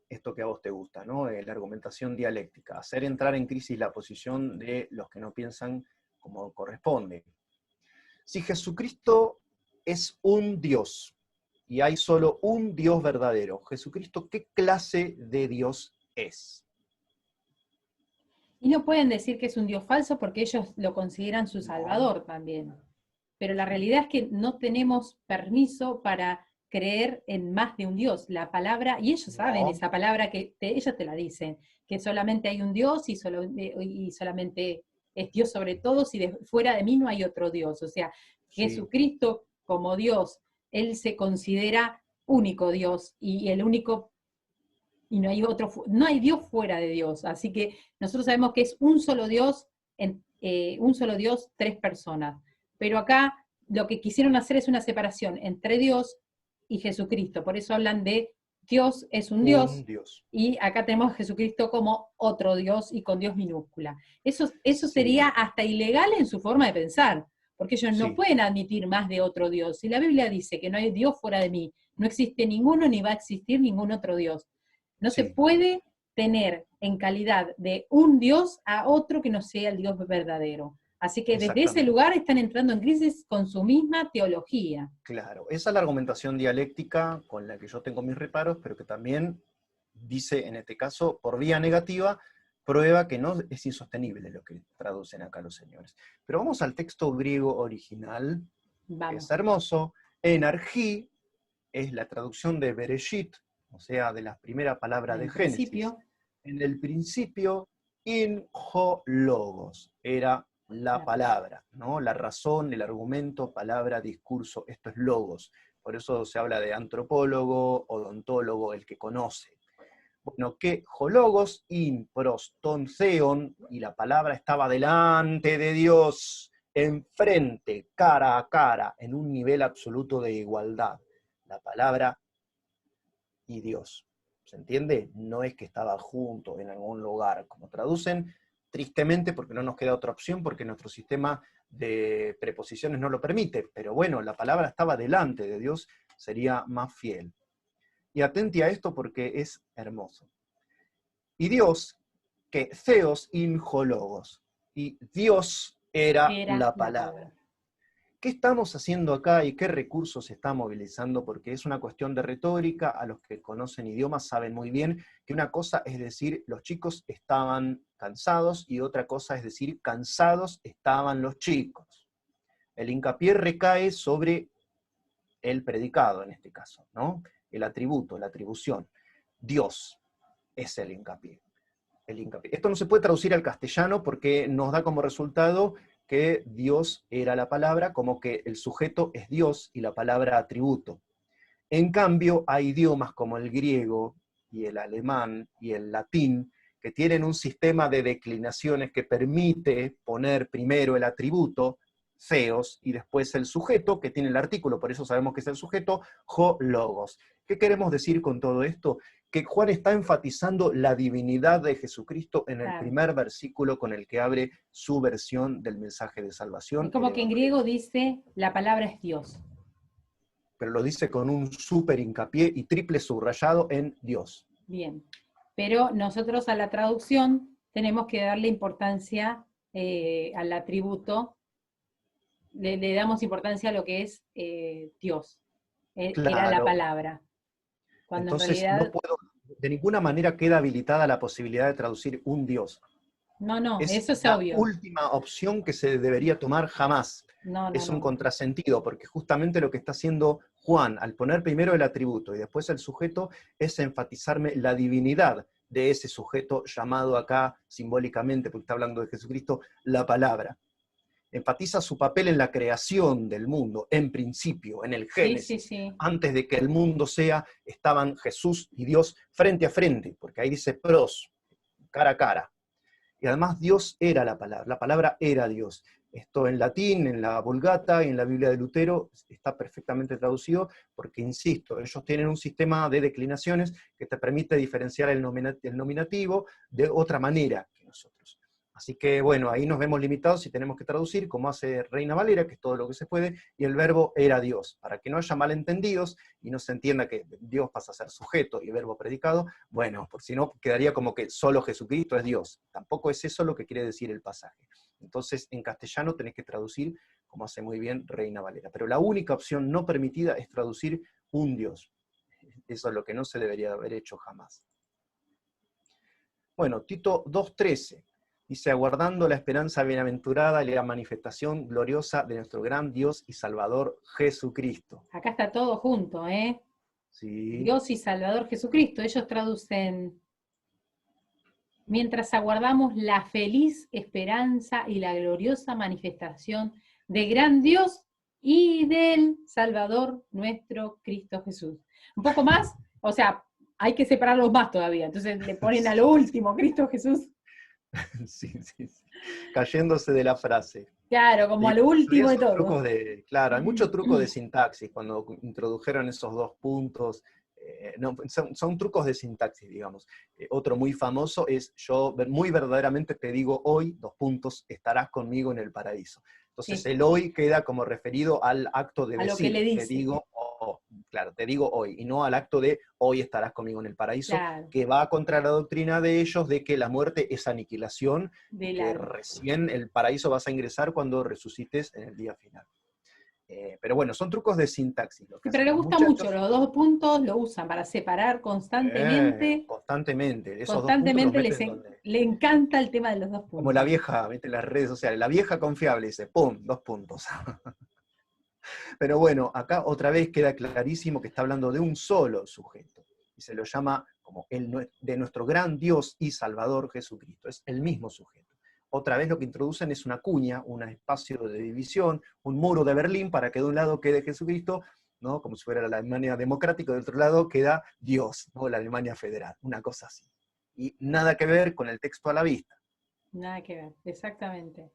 esto que a vos te gusta, ¿no? La argumentación dialéctica, hacer entrar en crisis la posición de los que no piensan como corresponde. Si Jesucristo es un Dios y hay solo un Dios verdadero, Jesucristo, ¿qué clase de Dios es? Y no pueden decir que es un Dios falso porque ellos lo consideran su No, Salvador también. Pero la realidad es que no tenemos permiso para creer en más de un Dios. La palabra, y ellos saben no, esa palabra ellos te la dicen, que solamente hay un Dios y solamente es Dios sobre todos y fuera de mí no hay otro Dios. O sea, sí, Jesucristo como Dios, Él se considera único Dios y el único y no hay otro, no hay Dios fuera de Dios. Así que nosotros sabemos que es un solo Dios, tres personas. Pero acá lo que quisieron hacer es una separación entre Dios y Jesucristo. Por eso hablan de Dios es un un Dios Dios. y acá tenemos a Jesucristo como otro Dios y con Dios minúscula. Eso sería Sí, hasta ilegal en su forma de pensar, porque ellos no sí, pueden admitir más de otro Dios. Si la Biblia dice que no hay Dios fuera de mí, no existe ninguno ni va a existir ningún otro Dios. No se sí, puede tener en calidad de un Dios a otro que no sea el Dios verdadero. Así que desde ese exactamente. lugar están entrando en crisis con su misma teología. Claro, esa es la argumentación dialéctica con la que yo tengo mis reparos, pero que también dice, en este caso, por vía negativa, prueba que no es insostenible lo que traducen acá los señores. Pero vamos al texto griego original, que es Vamos. hermoso. Enargí es la traducción de Bereshit, o sea, de la primera palabra En de el Génesis. principio, En el principio, in ho logos, era la palabra, ¿no? La razón, el argumento, palabra, discurso, esto es logos. Por eso se habla de antropólogo, odontólogo, el que conoce. Bueno, que hologos in pros ton theon, y la palabra estaba delante de Dios, enfrente, cara a cara, en un nivel absoluto de igualdad. La palabra y Dios. ¿Se entiende? No es que estaba junto en algún lugar, como traducen, tristemente porque no nos queda otra opción, porque nuestro sistema de preposiciones no lo permite, pero bueno, la palabra estaba delante de Dios, sería más fiel. Y atente a esto porque es hermoso. Y Dios, que Theos injologos, y Dios era era la la palabra. palabra. ¿Qué estamos haciendo acá y qué recursos se está movilizando? Porque es una cuestión de retórica, a los que conocen idiomas saben muy bien que una cosa es decir, los chicos estaban cansados, y otra cosa es decir, cansados estaban los chicos. El hincapié recae sobre el predicado en este caso, ¿no? El atributo, la atribución. Dios es el hincapié. Esto no se puede traducir al castellano porque nos da como resultado que Dios era la palabra, como que el sujeto es Dios y la palabra atributo. En cambio, hay idiomas como el griego y el alemán y el latín que tienen un sistema de declinaciones que permite poner primero el atributo, theos, y después el sujeto, que tiene el artículo, por eso sabemos que es el sujeto, ho logos. ¿Qué queremos decir con todo esto? que Juan está enfatizando la divinidad de Jesucristo en el Claro. primer versículo con el que abre su versión del mensaje de salvación. Es como el que en Evangelio. griego dice, la palabra es Dios. Pero lo dice con un súper hincapié y triple subrayado en Dios. Bien. Pero nosotros a la traducción tenemos que darle importancia al atributo, le damos importancia a lo que es Dios, que era la Claro, palabra. Cuando en entonces no realidad, puedo, de ninguna manera queda habilitada la posibilidad de traducir un Dios. no, Es eso es la obvio. última opción que se debería tomar jamás. Es un No. contrasentido, porque justamente lo que está haciendo Juan, al poner primero el atributo y después el sujeto, es enfatizarme la divinidad de ese sujeto llamado acá simbólicamente, porque está hablando de Jesucristo, la palabra. Enfatiza su papel en la creación del mundo, en principio, en el Sí. Génesis. Antes de que el mundo sea, estaban Jesús y Dios frente a frente, porque ahí dice pros, cara a cara. Y además Dios era la palabra era Dios. Esto en latín, en la Vulgata y en la Biblia de Lutero está perfectamente traducido porque, insisto, ellos tienen un sistema de declinaciones que te permite diferenciar el nominativo de otra manera que nosotros. Así que, bueno, ahí nos vemos limitados y tenemos que traducir, como hace Reina Valera, que es todo lo que se puede, y el verbo era Dios, para que no haya malentendidos y no se entienda que Dios pasa a ser sujeto y verbo predicado. Bueno, por si no, quedaría como que solo Jesucristo es Dios. Tampoco es eso lo que quiere decir el pasaje. Entonces, en castellano tenés que traducir, como hace muy bien Reina Valera. Pero la única opción no permitida es traducir un Dios. Eso es lo que no se debería haber hecho jamás. Bueno, Tito 2:13. Dice, aguardando la esperanza bienaventurada y la manifestación gloriosa de nuestro gran Dios y Salvador Jesucristo. Acá está todo junto, ¿eh? Sí. Dios y Salvador Jesucristo. Ellos traducen, mientras aguardamos la feliz esperanza y la gloriosa manifestación del gran Dios y del Salvador nuestro Cristo Jesús. Un poco más, o sea, hay que separarlos más todavía. Entonces le ponen a lo último, Cristo Jesús. Sí. Cayéndose de la frase. Claro, como a lo último de todo. Claro, hay mucho truco de sintaxis cuando introdujeron esos dos puntos. No, son trucos de sintaxis, digamos. Otro muy famoso es, yo muy verdaderamente te digo hoy, dos puntos, estarás conmigo en el paraíso. Entonces Sí. el hoy queda como referido al acto de A lo que decir, le dice. te digo, claro, te digo hoy, y no al acto de hoy estarás conmigo en el paraíso, Claro. que va contra la doctrina de ellos de que la muerte es aniquilación, y que Claro. recién el paraíso vas a ingresar cuando resucites en el día final. Pero bueno, son trucos de sintaxis. Lo que Sí, hacen pero le los gusta muchachos, mucho, los dos puntos lo usan para separar constantemente. constantemente, esos dos puntos los Constantemente meten donde, le encanta el tema de los dos como puntos. la vieja, ¿viste? En las redes sociales, la vieja confiable dice, ¡pum!, dos puntos. Pero bueno, acá otra vez queda clarísimo que está hablando de un solo sujeto, y se lo llama como de nuestro gran Dios y Salvador Jesucristo, es el mismo sujeto. Otra vez lo que introducen es una cuña, un espacio de división, un muro de Berlín para que de un lado quede Jesucristo, ¿no? Como si fuera la Alemania democrática, del otro lado queda Dios, ¿no? La Alemania federal, una cosa así. Y nada que ver con el texto a la vista. Nada que ver, exactamente.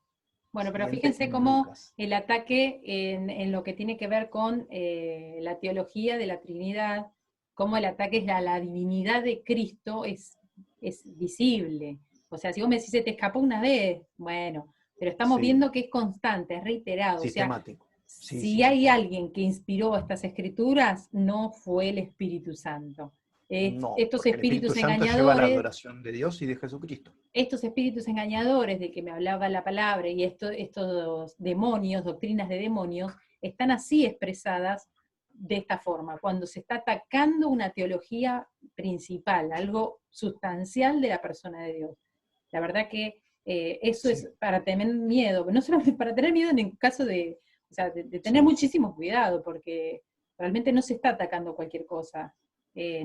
Bueno, pero Siguiente, fíjense cómo Lucas. el ataque en lo que tiene que ver con la teología de la Trinidad, cómo el ataque a la divinidad de Cristo es visible. O sea, si vos me decís, se te escapó una vez, bueno, pero estamos Sí, viendo que es constante, es reiterado. O sea, sistemático. Sí, si tal hay cual. alguien que inspiró estas escrituras, no fue el Espíritu Santo. No, Estos porque el Espíritu espíritus Santo lleva la engañadores, adoración de Dios y de Jesucristo. estos espíritus engañadores de que me hablaba la palabra y estos demonios, doctrinas de demonios, están así expresadas de esta forma, cuando se está atacando una teología principal, algo sustancial de la persona de Dios. La verdad que eso Sí, es para tener miedo, no solamente para tener miedo en el caso de, o sea, de tener sí. muchísimo cuidado, porque realmente no se está atacando cualquier cosa,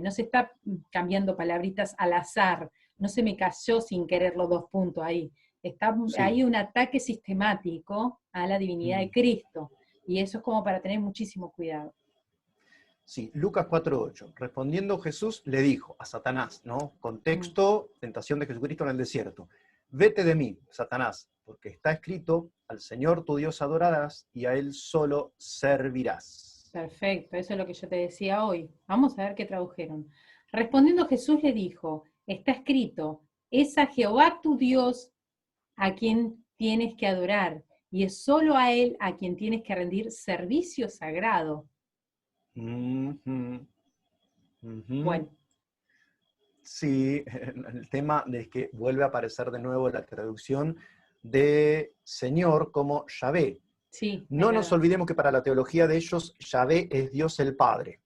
no se está cambiando palabritas al azar, no se me cayó sin querer los dos puntos ahí. Está Sí. ahí un ataque sistemático a la divinidad de Cristo, y eso es como para tener muchísimo cuidado. Sí, Lucas 4:8. Respondiendo Jesús le dijo a Satanás, ¿no? Contexto, tentación de Jesucristo en el desierto. Vete de mí, Satanás, porque está escrito, al Señor tu Dios adorarás y a Él solo servirás. Perfecto, eso es lo que yo te decía hoy. Vamos a ver qué tradujeron. Respondiendo Jesús le dijo, está escrito, es a Jehová tu Dios a quien tienes que adorar, y es solo a Él a quien tienes que rendir servicio sagrado. Ujú, ujú. Bueno, Sí, el tema de que vuelve a aparecer de nuevo la traducción de Señor como Yahvé. sí, es No nos verdad. olvidemos que para la teología de ellos, Yahvé es Dios el Padre.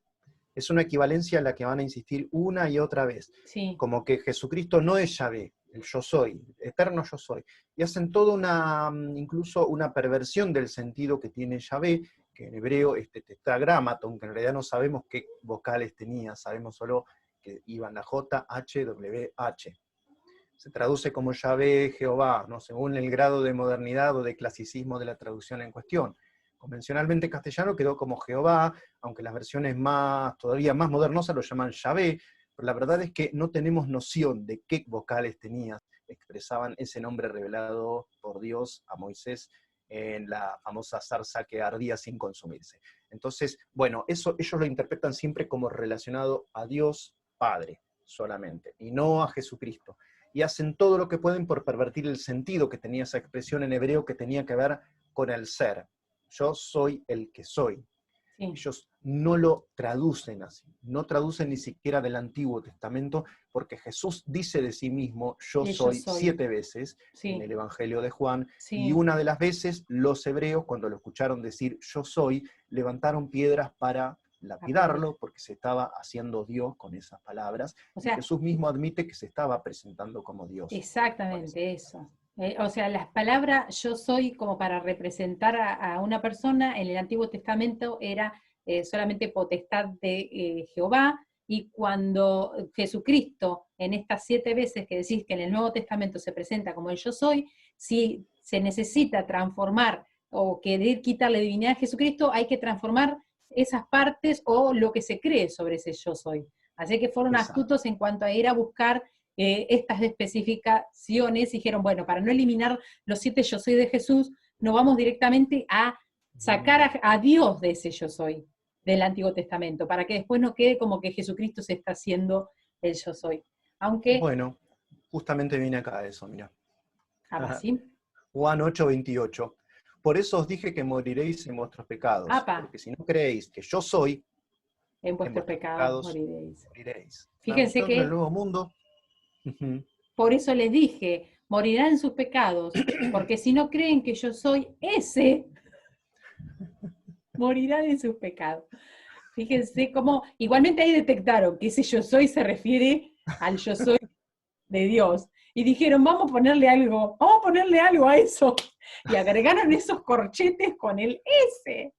Es una equivalencia en la que van a insistir una y otra vez. Sí, Como que Jesucristo no es Yahvé, el yo soy, eterno yo soy. Y hacen toda una, incluso una perversión del sentido que tiene Yahvé, que en hebreo este tetragramaton, que en realidad no sabemos qué vocales tenía, sabemos solo que iban la J, H, W, H. Se traduce como Yahvé, Jehová, ¿no? Según el grado de modernidad o de clasicismo de la traducción en cuestión. Convencionalmente en castellano quedó como Jehová, aunque las versiones todavía más modernosas lo llaman Yahvé, pero la verdad es que no tenemos noción de qué vocales tenía, expresaban ese nombre revelado por Dios a Moisés en la famosa zarza que ardía sin consumirse. Entonces, bueno, eso ellos lo interpretan siempre como relacionado a Dios Padre solamente, y no a Jesucristo. Y hacen todo lo que pueden por pervertir el sentido que tenía esa expresión en hebreo que tenía que ver con el ser. Yo soy el que soy. sí, Ellos no lo traducen así, no traducen ni siquiera del Antiguo Testamento, porque Jesús dice de sí mismo, yo yo soy, soy, 7 veces en sí, el Evangelio de Juan, y sí, una de las veces los hebreos, cuando lo escucharon decir yo soy, levantaron piedras para aplaudir. lapidarlo, porque se estaba haciendo Dios con esas palabras, O y sea, Jesús mismo admite que se estaba presentando como Dios con esas exactamente eso. palabras. O sea, las palabras yo soy como para representar a una persona en el Antiguo Testamento era solamente potestad de Jehová, y cuando Jesucristo, en estas 7 veces que decís que en el Nuevo Testamento se presenta como el yo soy, si se necesita transformar o querer quitarle divinidad a Jesucristo, hay que transformar esas partes o lo que se cree sobre ese yo soy. Así que fueron Exacto. astutos en cuanto a ir a buscar estas especificaciones, y dijeron, bueno, para no eliminar los 7 yo soy de Jesús, nos vamos directamente a sacar a Dios de ese yo soy del Antiguo Testamento, para que después no quede como que Jesucristo se está haciendo el yo soy. Aunque, Bueno, justamente viene acá eso, mira. así, Juan 8:28. Por eso os dije que moriréis en vuestros pecados, apa, porque si no creéis que yo soy, en en vuestros vuestros pecados pecados moriréis. moriréis. Fíjense Nosotros en el que Nuevo Mundo, ujú, por eso les dije, morirán en sus pecados, porque si no creen que yo soy ese, morirán en sus pecados. Fíjense cómo, igualmente ahí detectaron que ese yo soy se refiere al yo soy de Dios. Y dijeron, vamos a ponerle algo a eso. Y agregaron esos corchetes con el S.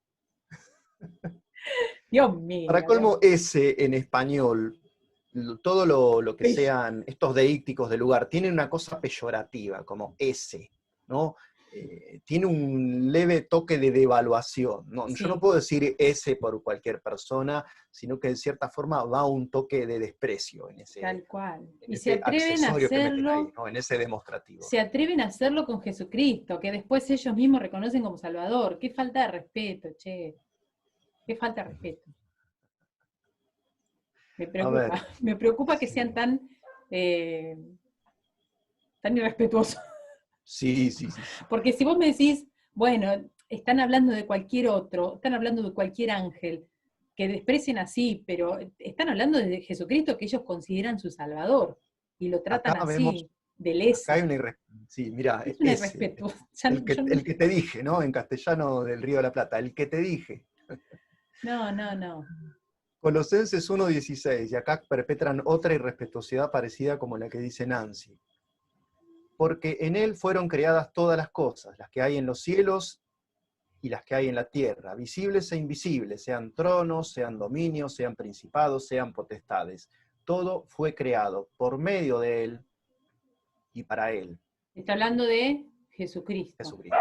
Dios para mío, Dios colmo, ese en español, todo lo que mío. sean estos deícticos del lugar, tienen una cosa peyorativa, como ese, ¿no? Tiene un leve toque de devaluación, ¿no? Yo no Sí, puedo decir ese por cualquier persona, sino que de cierta forma va un toque de desprecio tal cual. en Y ese accesorio que meten ahí, ¿no? En ese demostrativo. se atreven a hacerlo con Jesucristo, que después ellos mismos reconocen como Salvador. Qué falta de respeto, che. Qué falta de respeto. Me A preocupa. ver, Me preocupa que sean sí, eh, tan irrespetuosos. sí, sí, sí, sí. Porque si vos me decís, bueno, están hablando de cualquier otro, están hablando de cualquier ángel, que desprecien así, pero están hablando de Jesucristo que ellos consideran su Salvador, y lo Acá tratan vemos, así, del acá hay ese. una sí, mira, Es un ese, irrespeto. el que te dije, ¿no? En castellano del Río de la Plata, el que te dije. No, no, no. Colosenses 1:16, y acá perpetran otra irrespetuosidad parecida como la que dice Nancy. Porque en él fueron creadas todas las cosas, las que hay en los cielos y las que hay en la tierra, visibles e invisibles, sean tronos, sean dominios, sean principados, sean potestades. Todo fue creado por medio de él y para él, Está hablando de Jesucristo. Jesucristo.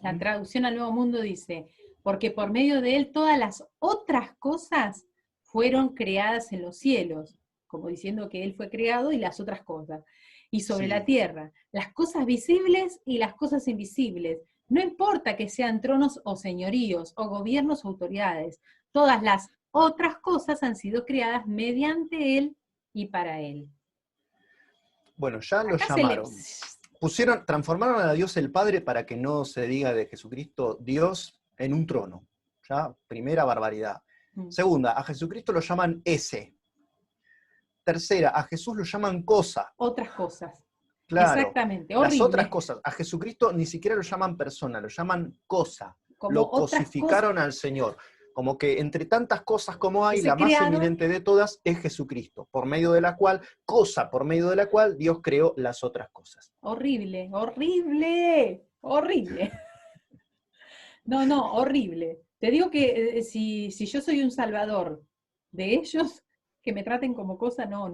La traducción al Nuevo Mundo dice, porque por medio de él todas las otras cosas fueron creadas en los cielos, como diciendo que él fue creado y las otras cosas, y sobre la Sí, tierra, las cosas visibles y las cosas invisibles. No importa que sean tronos o señoríos, o gobiernos o autoridades, todas las otras cosas han sido creadas mediante él y para Él. Bueno, ya lo Acá llamaron. Transformaron a Dios el Padre para que no se diga de Jesucristo Dios en un trono. Ya, primera barbaridad. Segunda, a Jesucristo lo llaman ese. Tercera, a Jesús lo llaman cosa. Otras cosas. Claro. Exactamente, Las horrible. otras cosas. A Jesucristo ni siquiera lo llaman persona, lo llaman cosa. Como lo otras cosificaron cosas al Señor. Como que entre tantas cosas como hay, que se la más crearon. eminente de todas es Jesucristo, por medio de la cual Dios creó las otras cosas. Horrible, horrible, horrible. No, horrible. Te digo que si yo soy un salvador de ellos, que me traten como cosa, no.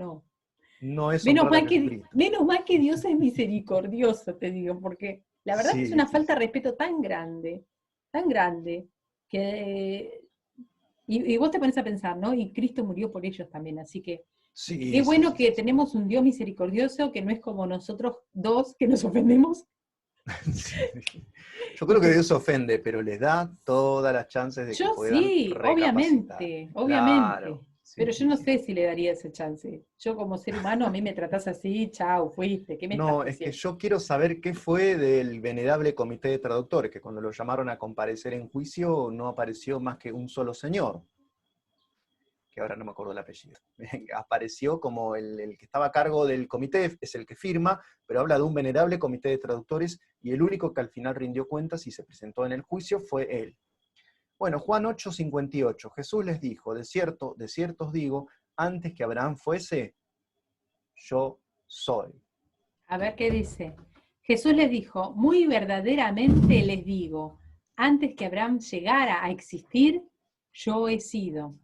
No es Menos honrar a mal Jesucristo. que Dios es misericordioso, te digo, porque la verdad que es una falta de respeto tan grande, que... Y vos te pones a pensar, ¿no? Y Cristo murió por ellos también, así que qué bueno que tenemos un Dios misericordioso que no es como nosotros dos que nos ofendemos. Sí. Yo creo que Dios se ofende, pero les da todas las chances de que puedan recapacitar. Obviamente. Claro. Pero yo no sé si le daría esa chance. Yo como ser humano, a mí me tratás así, chau, fuiste, ¿qué me estás No, es diciendo? que yo quiero saber qué fue del venerable comité de traductores, que cuando lo llamaron a comparecer en juicio no apareció más que un solo señor, que ahora no me acuerdo el apellido. Apareció como el que estaba a cargo del comité, es el que firma, pero habla de un venerable comité de traductores, y el único que al final rindió cuentas y se presentó en el juicio fue él. Bueno, Juan 8:58, Jesús les dijo, de cierto os digo, antes que Abraham fuese, yo soy. A ver qué dice. Jesús les dijo, muy verdaderamente les digo, antes que Abraham llegara a existir, yo he sido.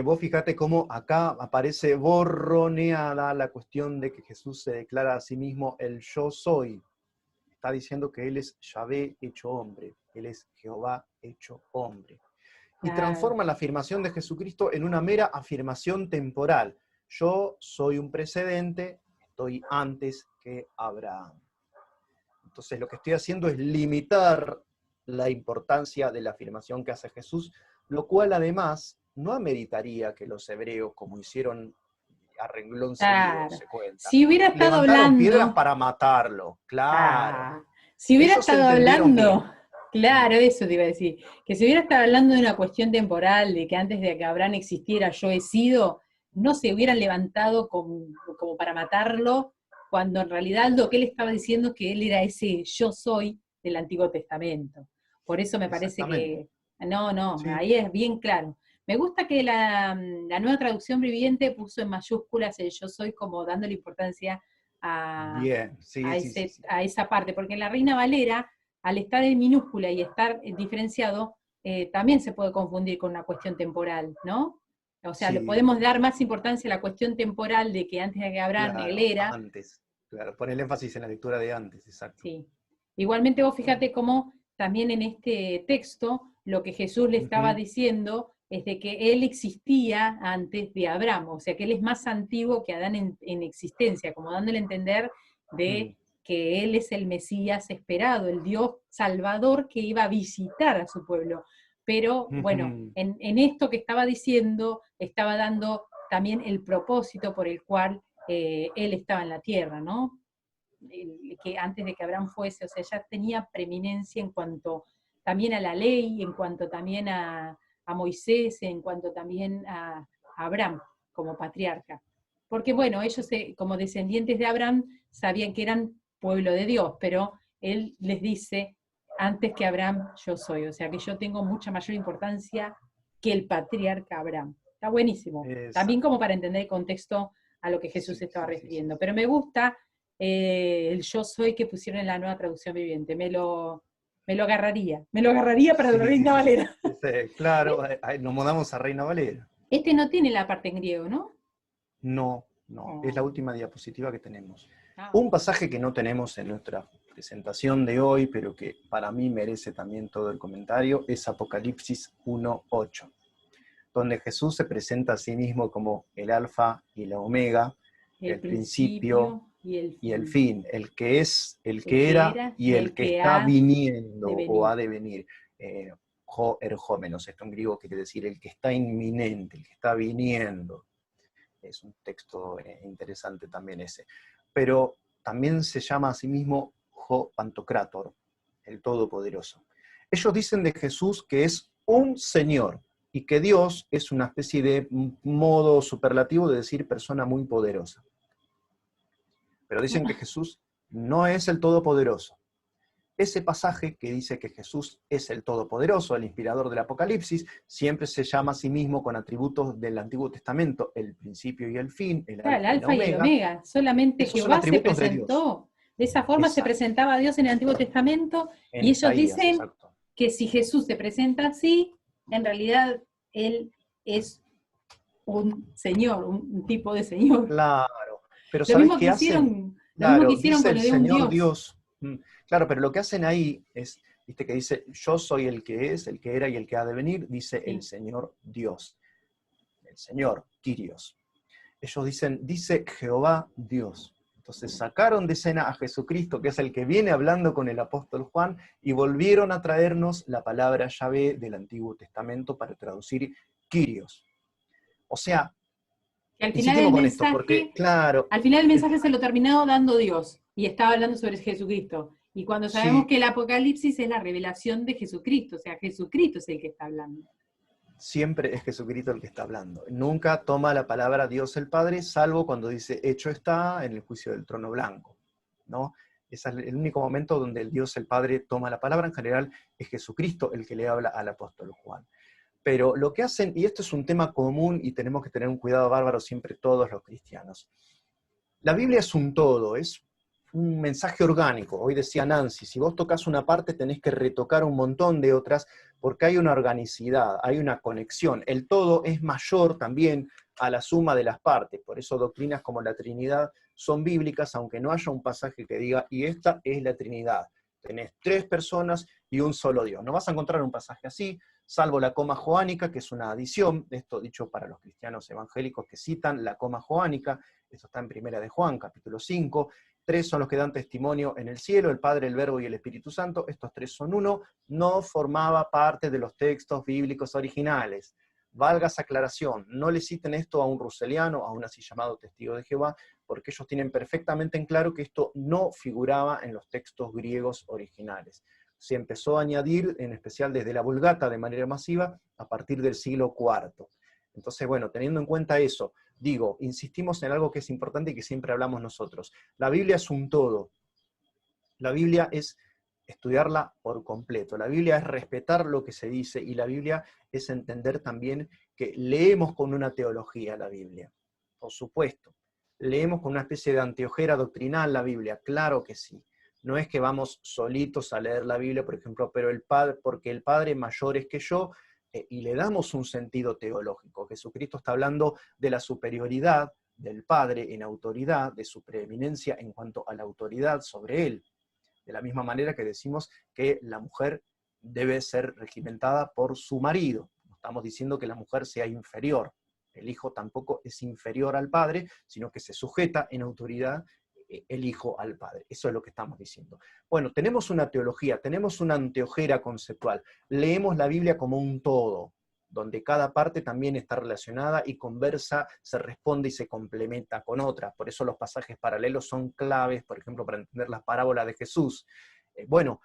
Vos fijate cómo acá aparece borroneada la cuestión de que Jesús se declara a sí mismo el yo soy. Está diciendo que Él es Yahvé hecho hombre, Él es Jehová hecho hombre. Y transforma la afirmación de Jesucristo en una mera afirmación temporal. Yo soy un precedente, estoy antes que Abraham. Entonces lo que estoy haciendo es limitar la importancia de la afirmación que hace Jesús, lo cual además no ameritaría que los hebreos, como hicieron a renglón seguido, se cuenta, si hubiera estado levantaron hablando, piedras para matarlo, claro. Si hubiera Ellos estado entendieron hablando, bien. claro, eso te iba a decir, que si hubiera estado hablando de una cuestión temporal, de que antes de que Abraham existiera yo he sido, no se hubieran levantado como para matarlo, cuando en realidad lo que él estaba diciendo es que él era ese yo soy del Antiguo Testamento. Por eso me parece que, Sí. ahí es bien claro. Me gusta que la nueva traducción viviente puso en mayúsculas el yo soy como dándole importancia a esa parte, porque en la Reina Valera, al estar en minúscula y estar diferenciado, también se puede confundir con una cuestión temporal, ¿no? O sea, le podemos dar más importancia a la cuestión temporal de que antes de que Abraham él era. Antes, claro, pon el énfasis en la lectura de antes, exacto. Sí. Igualmente vos fíjate cómo también en este texto lo que Jesús le estaba diciendo es de que él existía antes de Abraham, o sea que él es más antiguo que Adán en existencia, como dándole a entender de que él es el Mesías esperado, el Dios Salvador que iba a visitar a su pueblo. Pero bueno, en esto que estaba diciendo, estaba dando también el propósito por el cual él estaba en la tierra, ¿no? Que antes de que Abraham fuese, o sea, ya tenía preeminencia en cuanto también a la ley, en cuanto también a Moisés, en cuanto también a Abraham como patriarca. Porque bueno, ellos como descendientes de Abraham sabían que eran pueblo de Dios, pero él les dice, antes que Abraham yo soy, o sea que yo tengo mucha mayor importancia que el patriarca Abraham. Está buenísimo. También como para entender el contexto a lo que Jesús se estaba refiriendo. Pero me gusta el yo soy que pusieron en la nueva traducción viviente. Me lo agarraría para la Reina Valera. Claro, nos mudamos a Reina Valera. Este no tiene la parte en griego, ¿no? No, es la última diapositiva que tenemos. Un pasaje que no tenemos en nuestra presentación de hoy, pero que para mí merece también todo el comentario, es Apocalipsis 1:8, donde Jesús se presenta a sí mismo como el alfa y la omega, el principio y el fin, el que es, el que era y el que está viniendo o ha de venir. Erjómenos, esto en griego quiere decir el que está inminente, el que está viniendo. Es un texto interesante también ese. Pero también se llama a sí mismo Ho Pantocrátor, el Todopoderoso. Ellos dicen de Jesús que es un Señor, y que Dios es una especie de modo superlativo de decir persona muy poderosa. Pero dicen que Jesús no es el Todopoderoso. Ese pasaje que dice que Jesús es el Todopoderoso, el inspirador del Apocalipsis, siempre se llama a sí mismo con atributos del Antiguo Testamento, el principio y el fin, el Claro, el alfa y la alfa y el omega. omega, solamente Esos son Jehová se atributos de Dios. presentó, de esa forma se Exacto. presentaba a Dios en el Antiguo Testamento, En y ellos Isaías, dicen exacto. que si Jesús se presenta así, en realidad Él es un señor, un tipo de señor. Claro, pero Lo ¿sabés mismo qué que hacen? hicieron, lo mismo que Claro, hicieron dice con el lo de un Señor Dios. Dios. Claro, pero lo que hacen ahí es, viste que dice, yo soy el que es, el que era y el que ha de venir, dice el Sí. Señor Dios. El Señor, Kyrios. Ellos dicen, dice Jehová Dios. Entonces sacaron de escena a Jesucristo, que es el que viene hablando con el apóstol Juan, y volvieron a traernos la palabra Yahvé del Antiguo Testamento para traducir Kyrios. O sea, Que insistimos con esto, porque, claro, al final el mensaje se lo terminó dando Dios, y estaba hablando sobre Jesucristo. Y cuando sabemos sí, que el Apocalipsis es la revelación de Jesucristo, o sea, Jesucristo es el que está hablando. siempre es Jesucristo el que está hablando. Nunca toma la palabra Dios el Padre, salvo cuando dice, hecho está en el juicio del trono blanco, ¿no? Es el único momento donde el Dios el Padre toma la palabra. En general es Jesucristo el que le habla al apóstol Juan. Pero lo que hacen, y esto es un tema común y tenemos que tener un cuidado bárbaro siempre todos los cristianos, la Biblia es un todo, es un mensaje orgánico. Hoy decía Nancy, si vos tocas una parte tenés que retocar un montón de otras porque hay una organicidad, hay una conexión. El todo es mayor también a la suma de las partes. Por eso doctrinas como la Trinidad son bíblicas, aunque no haya un pasaje que diga, y esta es la Trinidad. Tenés 3 personas y un solo Dios. No vas a encontrar un pasaje así, salvo la coma joánica, que es una adición, esto dicho para los cristianos evangélicos que citan la coma joánica. Esto está en Primera de Juan, capítulo 5. 3 son los que dan testimonio en el cielo, el Padre, el Verbo y el Espíritu Santo. Estos 3 son uno. No formaba parte de los textos bíblicos originales. Valga esa aclaración. No le citen esto a un ruseliano, a un así llamado testigo de Jehová, porque ellos tienen perfectamente en claro que esto no figuraba en los textos griegos originales. Se empezó a añadir, en especial desde la Vulgata, de manera masiva, a partir del siglo IV. Entonces, bueno, teniendo en cuenta eso, digo, insistimos en algo que es importante y que siempre hablamos nosotros. La Biblia es un todo. La Biblia es estudiarla por completo. La Biblia es respetar lo que se dice y la Biblia es entender también que leemos con una teología la Biblia. Por supuesto. Leemos con una especie de anteojera doctrinal la Biblia. Claro que sí. No es que vamos solitos a leer la Biblia, por ejemplo, pero porque el Padre mayor es que yo, y le damos un sentido teológico. Jesucristo está hablando de la superioridad del Padre en autoridad, de su preeminencia en cuanto a la autoridad sobre él. De la misma manera que decimos que la mujer debe ser regimentada por su marido. No estamos diciendo que la mujer sea inferior. El hijo tampoco es inferior al padre, sino que se sujeta en autoridad el hijo al padre. Eso es lo que estamos diciendo. Bueno, tenemos una teología, tenemos una anteojera conceptual. Leemos la Biblia como un todo, donde cada parte también está relacionada y conversa, se responde y se complementa con otras. Por eso los pasajes paralelos son claves, por ejemplo, para entender la parábola de Jesús. Bueno,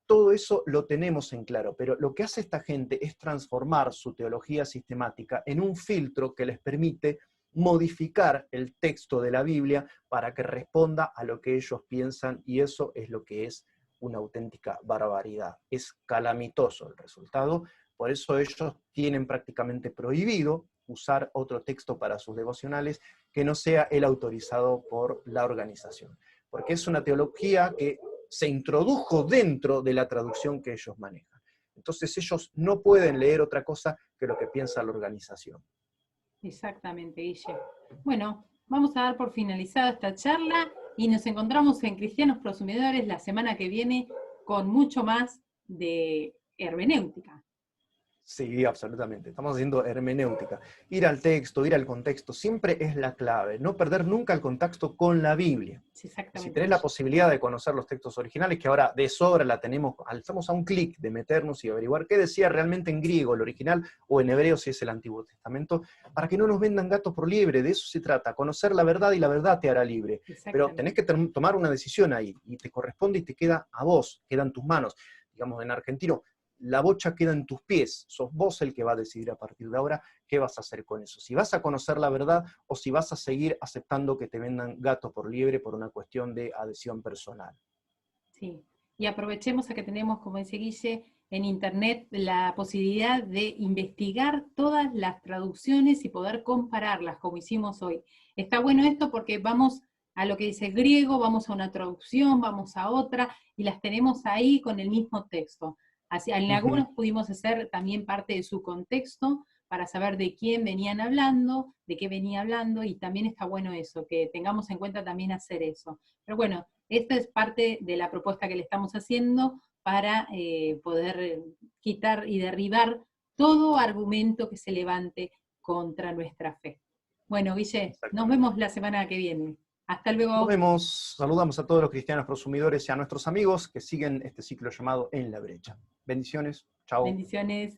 todo eso lo tenemos en claro, pero lo que hace esta gente es transformar su teología sistemática en un filtro que les permite modificar el texto de la Biblia para que responda a lo que ellos piensan, y eso es lo que es una auténtica barbaridad. Es calamitoso el resultado, por eso ellos tienen prácticamente prohibido usar otro texto para sus devocionales que no sea el autorizado por la organización, porque es una teología que se introdujo dentro de la traducción que ellos manejan. Entonces ellos no pueden leer otra cosa que lo que piensa la organización. Exactamente, Guille. Bueno, vamos a dar por finalizada esta charla y nos encontramos en Cristianos Prosumidores la semana que viene con mucho más de hermenéutica. Sí, absolutamente. Estamos haciendo hermenéutica. Ir al texto, ir al contexto, siempre es la clave. No perder nunca el contacto con la Biblia. Es Si exactamente tenés la eso. posibilidad de conocer los textos originales, que ahora de sobra la tenemos, estamos a un clic de meternos y averiguar qué decía realmente en griego el original, o en hebreo si es el Antiguo Testamento, para que no nos vendan gatos por liebre. De eso se trata, conocer la verdad y la verdad te hará libre. Pero tenés Exactamente. que tomar una decisión ahí, y te corresponde y te queda a vos, queda en tus manos. Digamos en argentino, la bocha queda en tus pies, sos vos el que va a decidir a partir de ahora qué vas a hacer con eso. Si vas a conocer la verdad o si vas a seguir aceptando que te vendan gato por liebre por una cuestión de adhesión personal. Sí. Y aprovechemos a que tenemos, como dice Guille, en Internet la posibilidad de investigar todas las traducciones y poder compararlas, como hicimos hoy. Está bueno esto porque vamos a lo que dice el griego, vamos a una traducción, vamos a otra, y las tenemos ahí con el mismo texto. Así, en Ujú. algunos pudimos hacer también parte de su contexto para saber de quién venían hablando, de qué venía hablando, y también está bueno eso, que tengamos en cuenta también hacer eso. Pero bueno, esta es parte de la propuesta que le estamos haciendo para poder quitar y derribar todo argumento que se levante contra nuestra fe. Bueno, Guille, nos Exactamente. vemos la semana que viene. Hasta Nos luego. vemos, saludamos a todos los cristianos prosumidores y a nuestros amigos que siguen este ciclo llamado En la Brecha. Bendiciones, chao. Bendiciones.